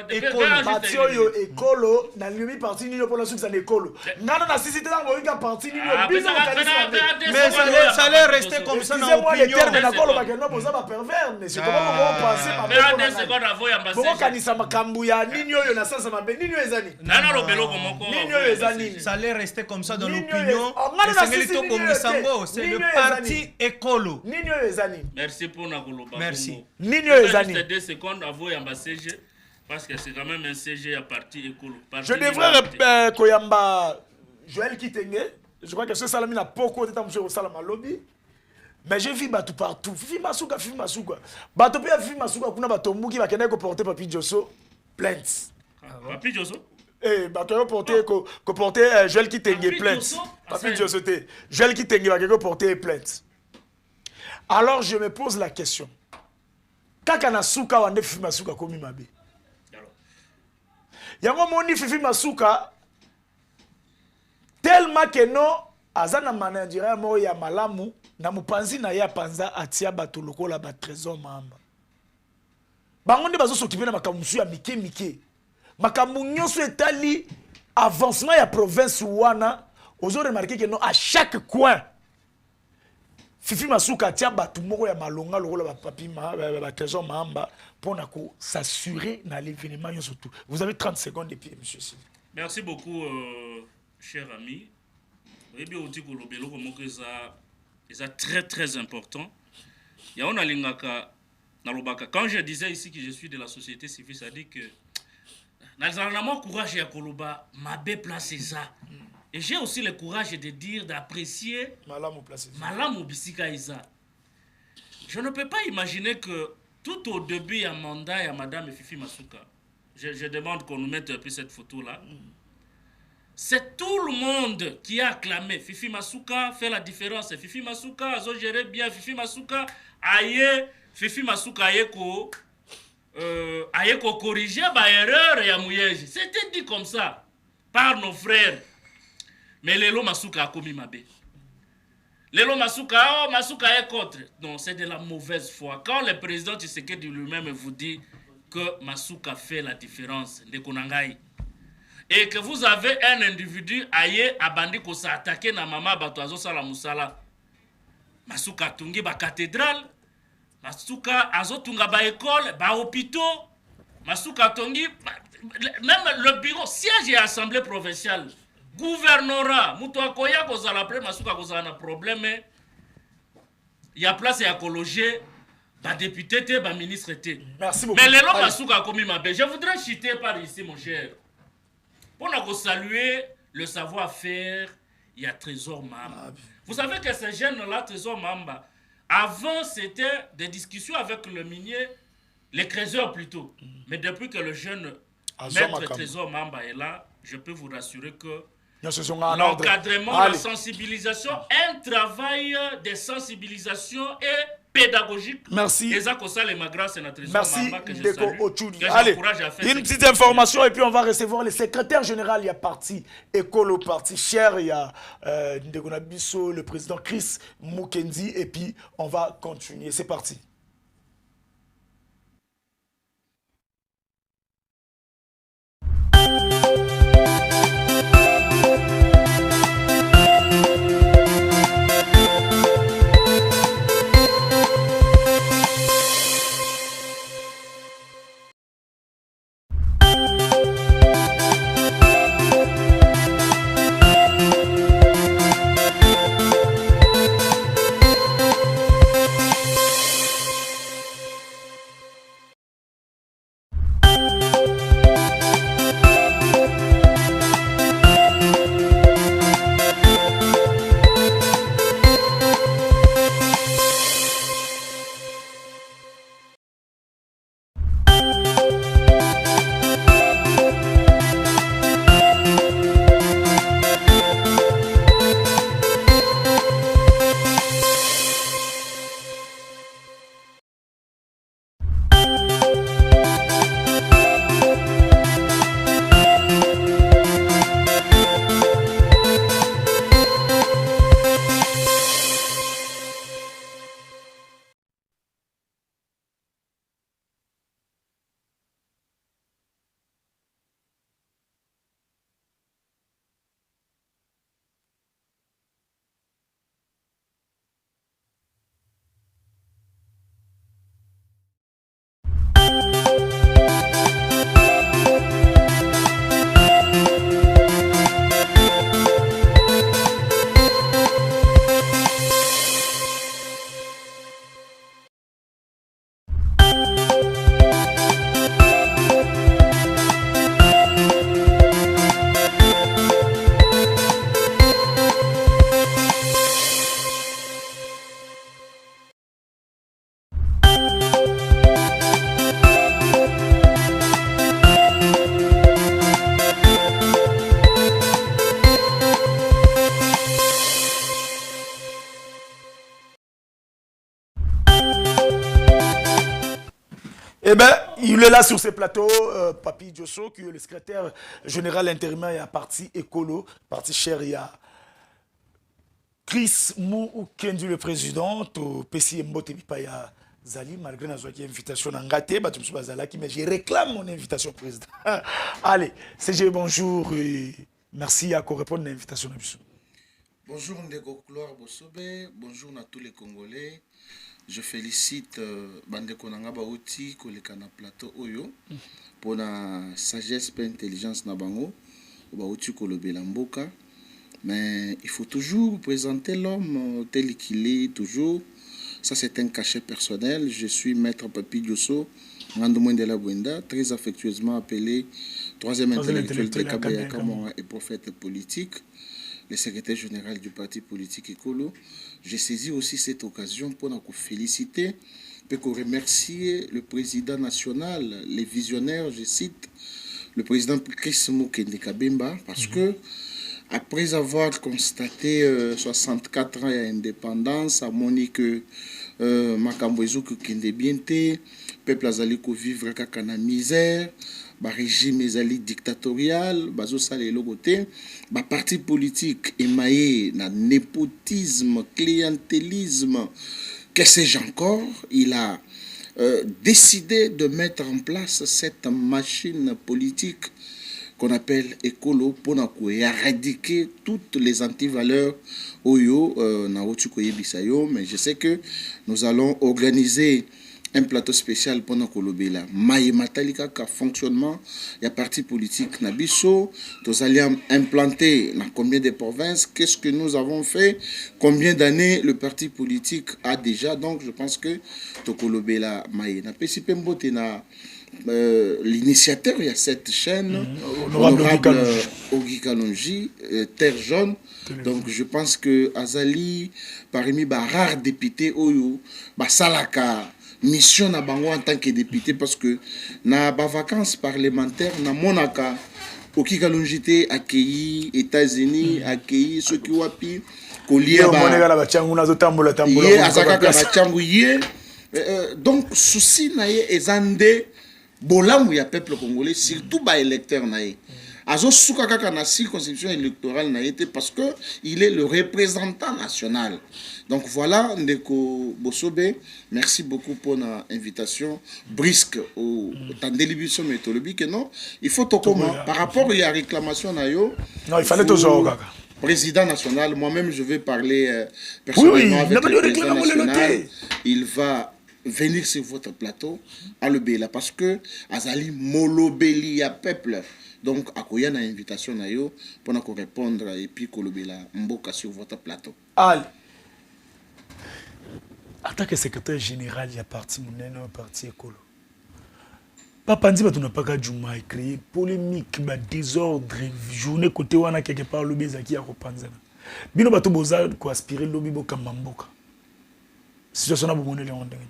écolo. Parti oyo écolo, na limi parti Nino pour la suite ça écolo. Ngana na sisi tena ngoinga parti Nino. Mais ça allait rester comme ça dans l'opinion. Nakolo bakeno boza ba pervers mais c'est comment vous pensez ma belle. Mais 2 secondes avant ambassade. Boko kanisa makambu ya nini oyo na sasa mabe nini ezani. Nana lobelo komoko. Nini ezani. Ça allait rester comme ça dans l'opinion. C'est le parti écolo. Nini ezani. Merci pour nakoloba. Merci. Nini ezani. 2 secondes avant ambassade parce que c'est quand même un CG à parti écolo. Je devrais koyamba Joël Kitenge. Je crois que ce salami n'a pas côté dans monsieur au salama lobby. Mais j'ai vu bateau partout. Fifi Masuka. Bateau pia Fifi Masuka kuna bateau mbuki bakenda ko porter Papi Diosso plainte. Papi Diosso? Bateau porter ko porter Joël Kitenge plainte. Papi Diosso te. Joël Kitenge va ko porter plainte. Alors je me pose la question. Kaka na suka wande Fifi Masuka komi mabe. Yango moni Fifi Masuka tellement que non azana manajira mo ya malamu na mupanzi na ya panza atia bato lokola ba trésor mamba bango nde bazo s'occuper na makambu ya mike makambu nyonso etali avancement ya province wana ozo remarquer que non à chaque coin Fifi Masuka atia bato moko ya malonga lokola ba papi ba trésor mamba pour na ko s'assurer na l'événement nyonso tout. Vous avez 30 secondes de pied monsieur. Merci beaucoup cher ami. Et bien, on dit que le bélo est très très important. Il y a un alingaka nalobaka. Quand je disais ici que je suis de la société civile, ça dit que dans courage à Koloba, ma belle place est ça. Et j'ai aussi le courage de dire, d'apprécier Malam Bisika Isa. Je ne peux pas imaginer que tout au début, il y a un mandat, il y a Madame Fifi Masuka. Je demande qu'on nous mette un peu cette photo-là. C'est tout le monde qui a acclamé. Fifi Masuka fait la différence. Fifi Masuka a géré bien. Fifi Masuka aye. Fifi Masuka aye ko corriger ba erreur ya mouyeji. C'était dit comme ça par nos frères. Mais Lelo Masuka a commis ma bé. Lelo Masuka, Masuka est contre. Non, c'est de la mauvaise foi. Quand le président Tshisekedi lui-même vous dit que Masuka fait la différence, de Konangai, et que vous avez un individu aye abandi ko s'attaquer na mama batoazo sala musala. Masuka tungi ba cathédrale, Masuka azotunga ba école, ba hôpitaux, Masuka tungi même le bureau siège et assemblée provinciale, gouvernorat, muto akoya ko zala après Masuka ko zala na problème. Il y a place à loger ba député te ba ministre te. Merci beaucoup. Mais les lois Masuka a commis ma belle. Je voudrais chuter par ici mon cher. pour saluer le savoir-faire, il y a Trésor Mamba. Vous savez que ces jeunes-là, Trésor Mamba, avant c'était des discussions avec le minier, les creuseurs plutôt. Mais depuis que le jeune maître Trésor Mamba est là, je peux vous rassurer que l'encadrement, la sensibilisation, un travail de sensibilisation et pédagogique. Merci. Merci. Allez, une petite information et puis on va recevoir le secrétaire général. Il y a parti Écolo, parti cher. Il y a le président Chris Mukendi et puis on va continuer. C'est parti. Eh bien, il est là sur ce plateau, Papi Diosso, qui est le secrétaire général intérimaire à parti Écolo, parti cher, il y a Chris Mukendi, le président, au PCM Mbote Bipaya Zali, malgré notre invitation en gâté, mais je réclame mon invitation, président. Allez, CG, bonjour, et merci à répondre à l'invitation. Bonjour Ndeko Gloire Bosobe, bonjour à tous les Congolais. Je félicite Bandeko Nanga Baouti, koleka na plateau Oyo, pour la sagesse et intelligence na bango, Baouti kolobela mboka. Mais il faut toujours présenter l'homme tel qu'il est, toujours. Ça, c'est un cachet personnel. Je suis maître Papi Diosso, Randomouendela Bwenda, très affectueusement appelé troisième intellectuel de Kabaya Kamora et prophète politique, le secrétaire général du parti politique Écolo. J'ai saisi aussi cette occasion pour nous féliciter et remercier le président national, les visionnaires, je cite, le président Chris Mukendi Kabemba, parce que après avoir constaté 64 ans d'indépendance, à Monique Makamboizou Kende Biente, peuple azaliko vivre kakana misère, régime ezali dictatorial, bazo sale logoté, parti politique émaillé na népotisme, clientélisme, que sais-je encore, il a décidé de mettre en place cette machine politique qu'on appelle écolo pour éradiquer toutes les antivaleurs oyo na otukoye bisayo. Mais je sais que nous allons organiser un plateau spécial pour Kolobela. Maï Matalika ka fonctionnement, il y a parti politique Nabiso, nous allons implanter dans combien de provinces, qu'est-ce que nous avons fait, combien d'années le parti politique a déjà. Donc je pense que Kolobela Maï na PCP Mbote na l'initiateur, il y a cette chaîne, honorable Ogi Kalonji, Terre jaune. Donc je pense que Azali, parmi les rares députés, Salaka, mission na bango en tant que député, parce que na ba vacances parlementaires, na Monaka, Ogi Kalonji te accueilli États-Unis, accueilli ceux qui wapi, donc souci na ye ezande bolamu ya peuple congolais, surtout ba électeur na ye. Azo souka kaka na circonscription électorale na été parce que il est le représentant national. Donc voilà, Ndeko Bosobe, merci beaucoup pour l'invitation brisque au Tandelibution méthodologique. Non, il faut tout comment par rapport à la réclamation na yo. Non, il fallait toujours kaka. Président national, moi-même je vais parler personnellement avec le président national. Il va venir sur votre plateau à Lobela parce que Azali Molobeli ya peuple. Donc akoya na invitation na yo pour nous répondre et puis Kolobela mboka sur votre plateau. Al. En tant que secrétaire général, il y a parti mon parti écolo. Papa Ndi batuna pas Juma créé polémique, désordre, journée côté wana quelque part le bezaki ya kopanzana. Bino bato boza ko aspirer lobby boka mamboka. Situation na bomone le ondenge.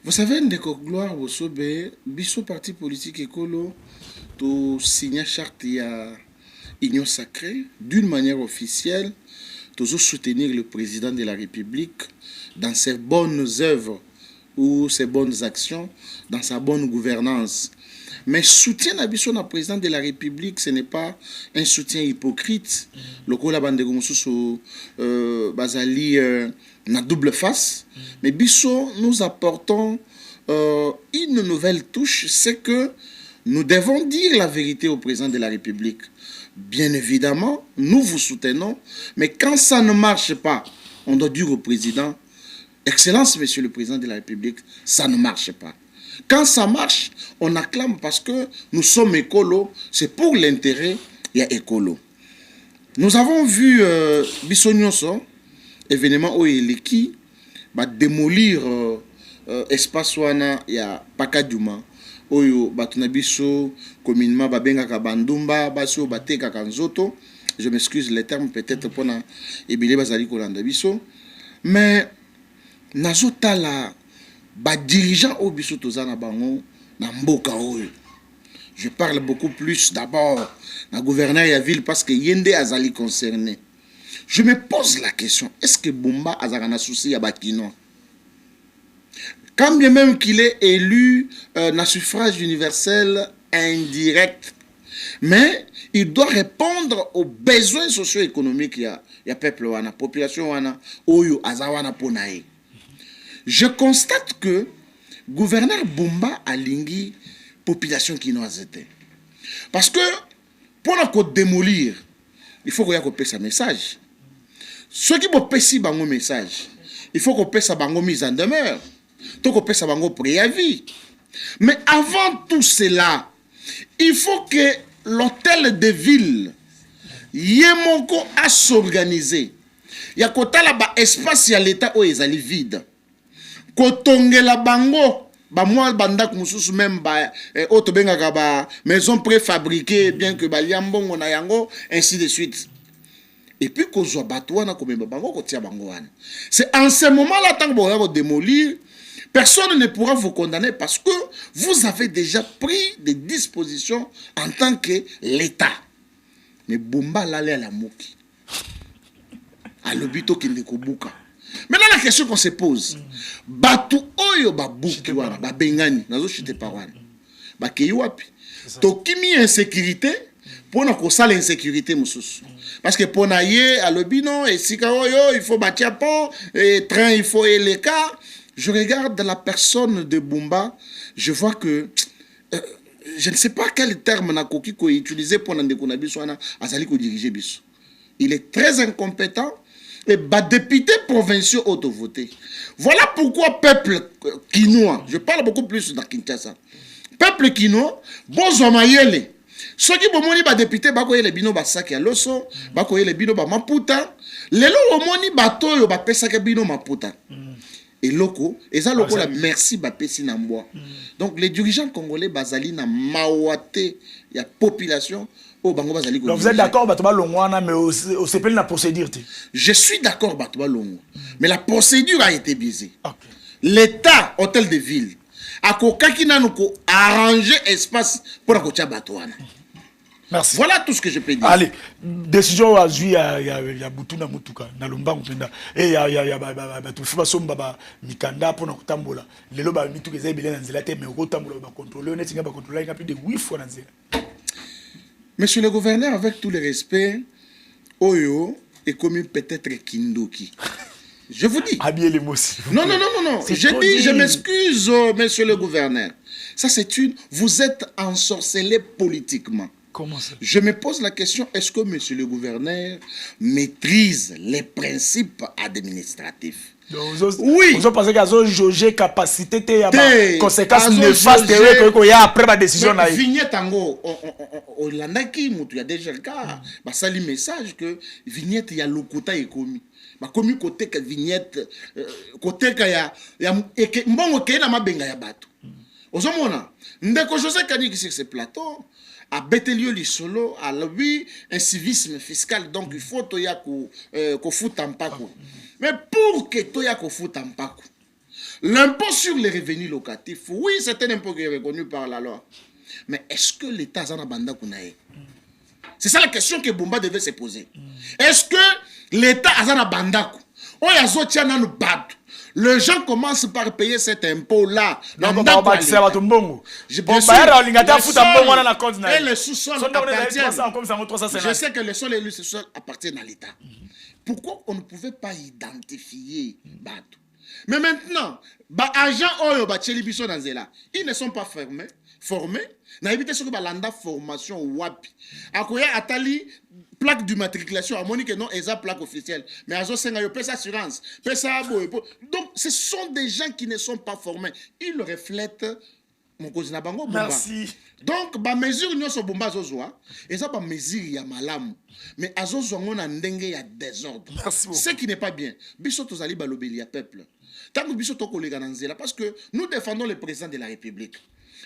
Vous savez, Ndeko Gloire Bosobe, biso parti politique écolo, to signer charte ya Union Sacrée, d'une manière officielle, toujours soutenir le président de la République dans ses bonnes œuvres ou ses bonnes actions, dans sa bonne gouvernance. Mais soutien à biso na président de la République, ce n'est pas un soutien hypocrite. Le Kola Bandego Moussou Bazali na double face. Mais biso, nous apportons une nouvelle touche, c'est que nous devons dire la vérité au président de la République. Bien évidemment, nous vous soutenons, mais quand ça ne marche pas, on doit dire au président, Excellence, Monsieur le Président de la République, ça ne marche pas. Quand ça marche, on acclame parce que nous sommes écolos, c'est pour l'intérêt, il y a écolo. Nous avons vu Bissonyoso, événement Oyeleki, démolir espace wana ya Pakaduma. Oyo batunabiso communément babengaka bandumba baso bateka kanzoto. Je m'excuse les termes peut-être pour na ebile bazali kolanda biso, mais nazotala ba dirigeant au biso tozana bango na mboka oyo. Je parle beaucoup plus d'abord na gouverneur ya ville parce que yende azali concerné. Je me pose la question, est-ce que Bumba azaka na souci ya bakino? Quand bien même qu'il est élu na suffrage universel indirect, mais il doit répondre aux besoins socio-économiques ya peuple wana, population wana, oyo azawana ponae. Je constate que gouverneur Bumba a lingi population qui nous a été. Parce que pour la démolir, il faut qu'on ait un message. Ceux qui vont passer un message, il faut qu'on passe un mise en demeure. Donc on peut savoir un préavis. Mais avant tout cela, il faut que l'hôtel de ville Yemoko a s'organiser. Il y a un espace à l'état où ils allaient vide. Kotongela bango, moi bandak mususu même auto benga ba maison préfabriquée bien que ba liambongo na yango ainsi de suite. Et puis qu'on soit batouana comme bango kotia bango wana. C'est en ce moment-là tant que vous démolir. Personne ne pourra vous condamner parce que vous avez déjà pris des dispositions en tant que l'État. Mais Bumba l'allait à la mouki. À l'obito qui ne kobuka. Maintenant la question qu'on se pose. Batu oyo babuki wana, ba bengani, nazo chite pa wana. Ba keyoapi. Tokimi insécurité, pour na kosala insécurité mususu. Parce que pour na ye à l'obino et sika oyo, il faut bâtir pont, et train il faut les cas. Je regarde la personne de Bumba, je vois que je ne sais pas quel terme Nakoki ko utilisé pour Nandekona Biswana Azali ko diriger Biso. Il est très incompétent et député provinciaux auto-voté. Voilà pourquoi peuple quinois, je parle beaucoup plus dans Kinshasa. Peuple quinois, bonzo mayele. Ceux qui bomoni ba député ba koyele bino ba saki ya loso, ba koyele bino ba maputa, lelo omoni bato yo ba pesa ke bino maputa. et loko eza loko la merci bapesi na mbwa. Donc les dirigeants congolais bazali na mawate ya population au bango bazali. Donc vous êtes d'accord batoba longwana mais au CPL na procédure. Je suis d'accord batoba longo mais la procédure a été biaisée. Okay. L'état hôtel de ville a kokaki nanu ko arranger espace pour la kotia batouana. Merci. Voilà tout ce que je peux dire. Allez, décision à jouer il y a Butuna Mutuka na lombangu penda et il y a tout fa somba ba mikanda pour na kutambola. Lelo ba mituka ezai belé na nzela te mais kotambola ba contrôler on etinga ba contrôler plus de 8 fois na nzela. Monsieur le gouverneur, avec tout le respect, Oyo est commis peut-être Kindoki. Je vous dis. Habillez les mots. Non. Je m'excuse, monsieur le gouverneur. Ça, c'est une. Vous êtes ensorcelé politiquement. Comment ça? Je me pose la question, est-ce que monsieur le gouverneur maîtrise les principes administratifs? Oui. Vous pensez qu'il y a jauger capacité, il y a conséquences néfastes après ma décision. Vignette en gros, il y a déjà le cas. Ça le message que vignette, il y a le côté commis. Comme côté que vignette, côté que il y a bon ok na mabenga ya bato. Ozomona, ndeko José Kani qui sur ce plateau. À Bethelio Lisolo, à lui, un civisme fiscal, donc il faut que tu foute en paco. Mais pour que tu foute en paco, l'impôt sur les revenus locatifs, oui, c'est un impôt qui est reconnu par la loi. Mais est-ce que l'État a banda kunae? C'est ça la question que Bomba devait se poser. Est-ce que l'État a banda ku? Les gens commencent par payer cet impôt-là. Et le sous-sol appartient. Je sais que le sol et le sous-sol appartiennent à l'État. Pourquoi on ne pouvait pas identifier Bato? Mais maintenant, ils ne sont pas formés. Na évité ce que balanda formation wapi. Akoya atali plaque d'immatriculation à Monique non eza plaque officielle. Mais azo senga yo pesa assurance, pesa boy. Donc ce sont des gens qui ne sont pas formés. Ils reflètent mon cousin Bango Bomba. Merci. Donc ba mesure nyonso Bomba azozwa, eza ba mesure ya malamu. Mais azozwa ngona ndenge ya désordre. Ce qui n'est pas bien. Biso tozali balobeli ya peuple. Tant que biso tokolega na nzela parce que nous défendons le président de la République.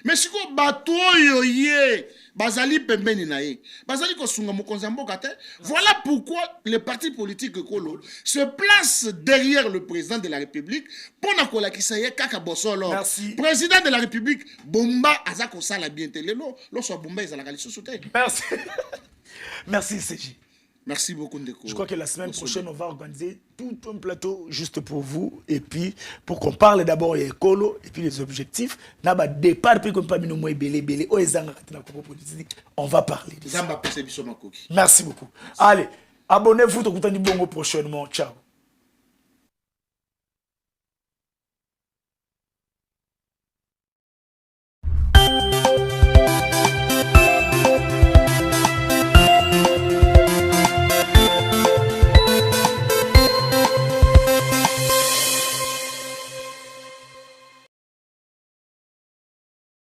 Mais si vous batoye, bazali pembeni nae, bazali ko sunga mokonzi mboka te. Voilà pourquoi les partis politiques Kolo se placent derrière le président de la République pour na kola kisaye kaka bosolo. Président de la République, Bomba azako sala bien telelo, loso Bomba ezala kali sosote. Merci. Merci CJ. Merci beaucoup Ndeko. Je crois que la semaine prochaine, on va organiser tout un plateau juste pour vous. Et puis, pour qu'on parle d'abord des écoles et puis les objectifs. Départ, on va parler de ça. Merci beaucoup. Allez, abonnez-vous, prochainement. Ciao.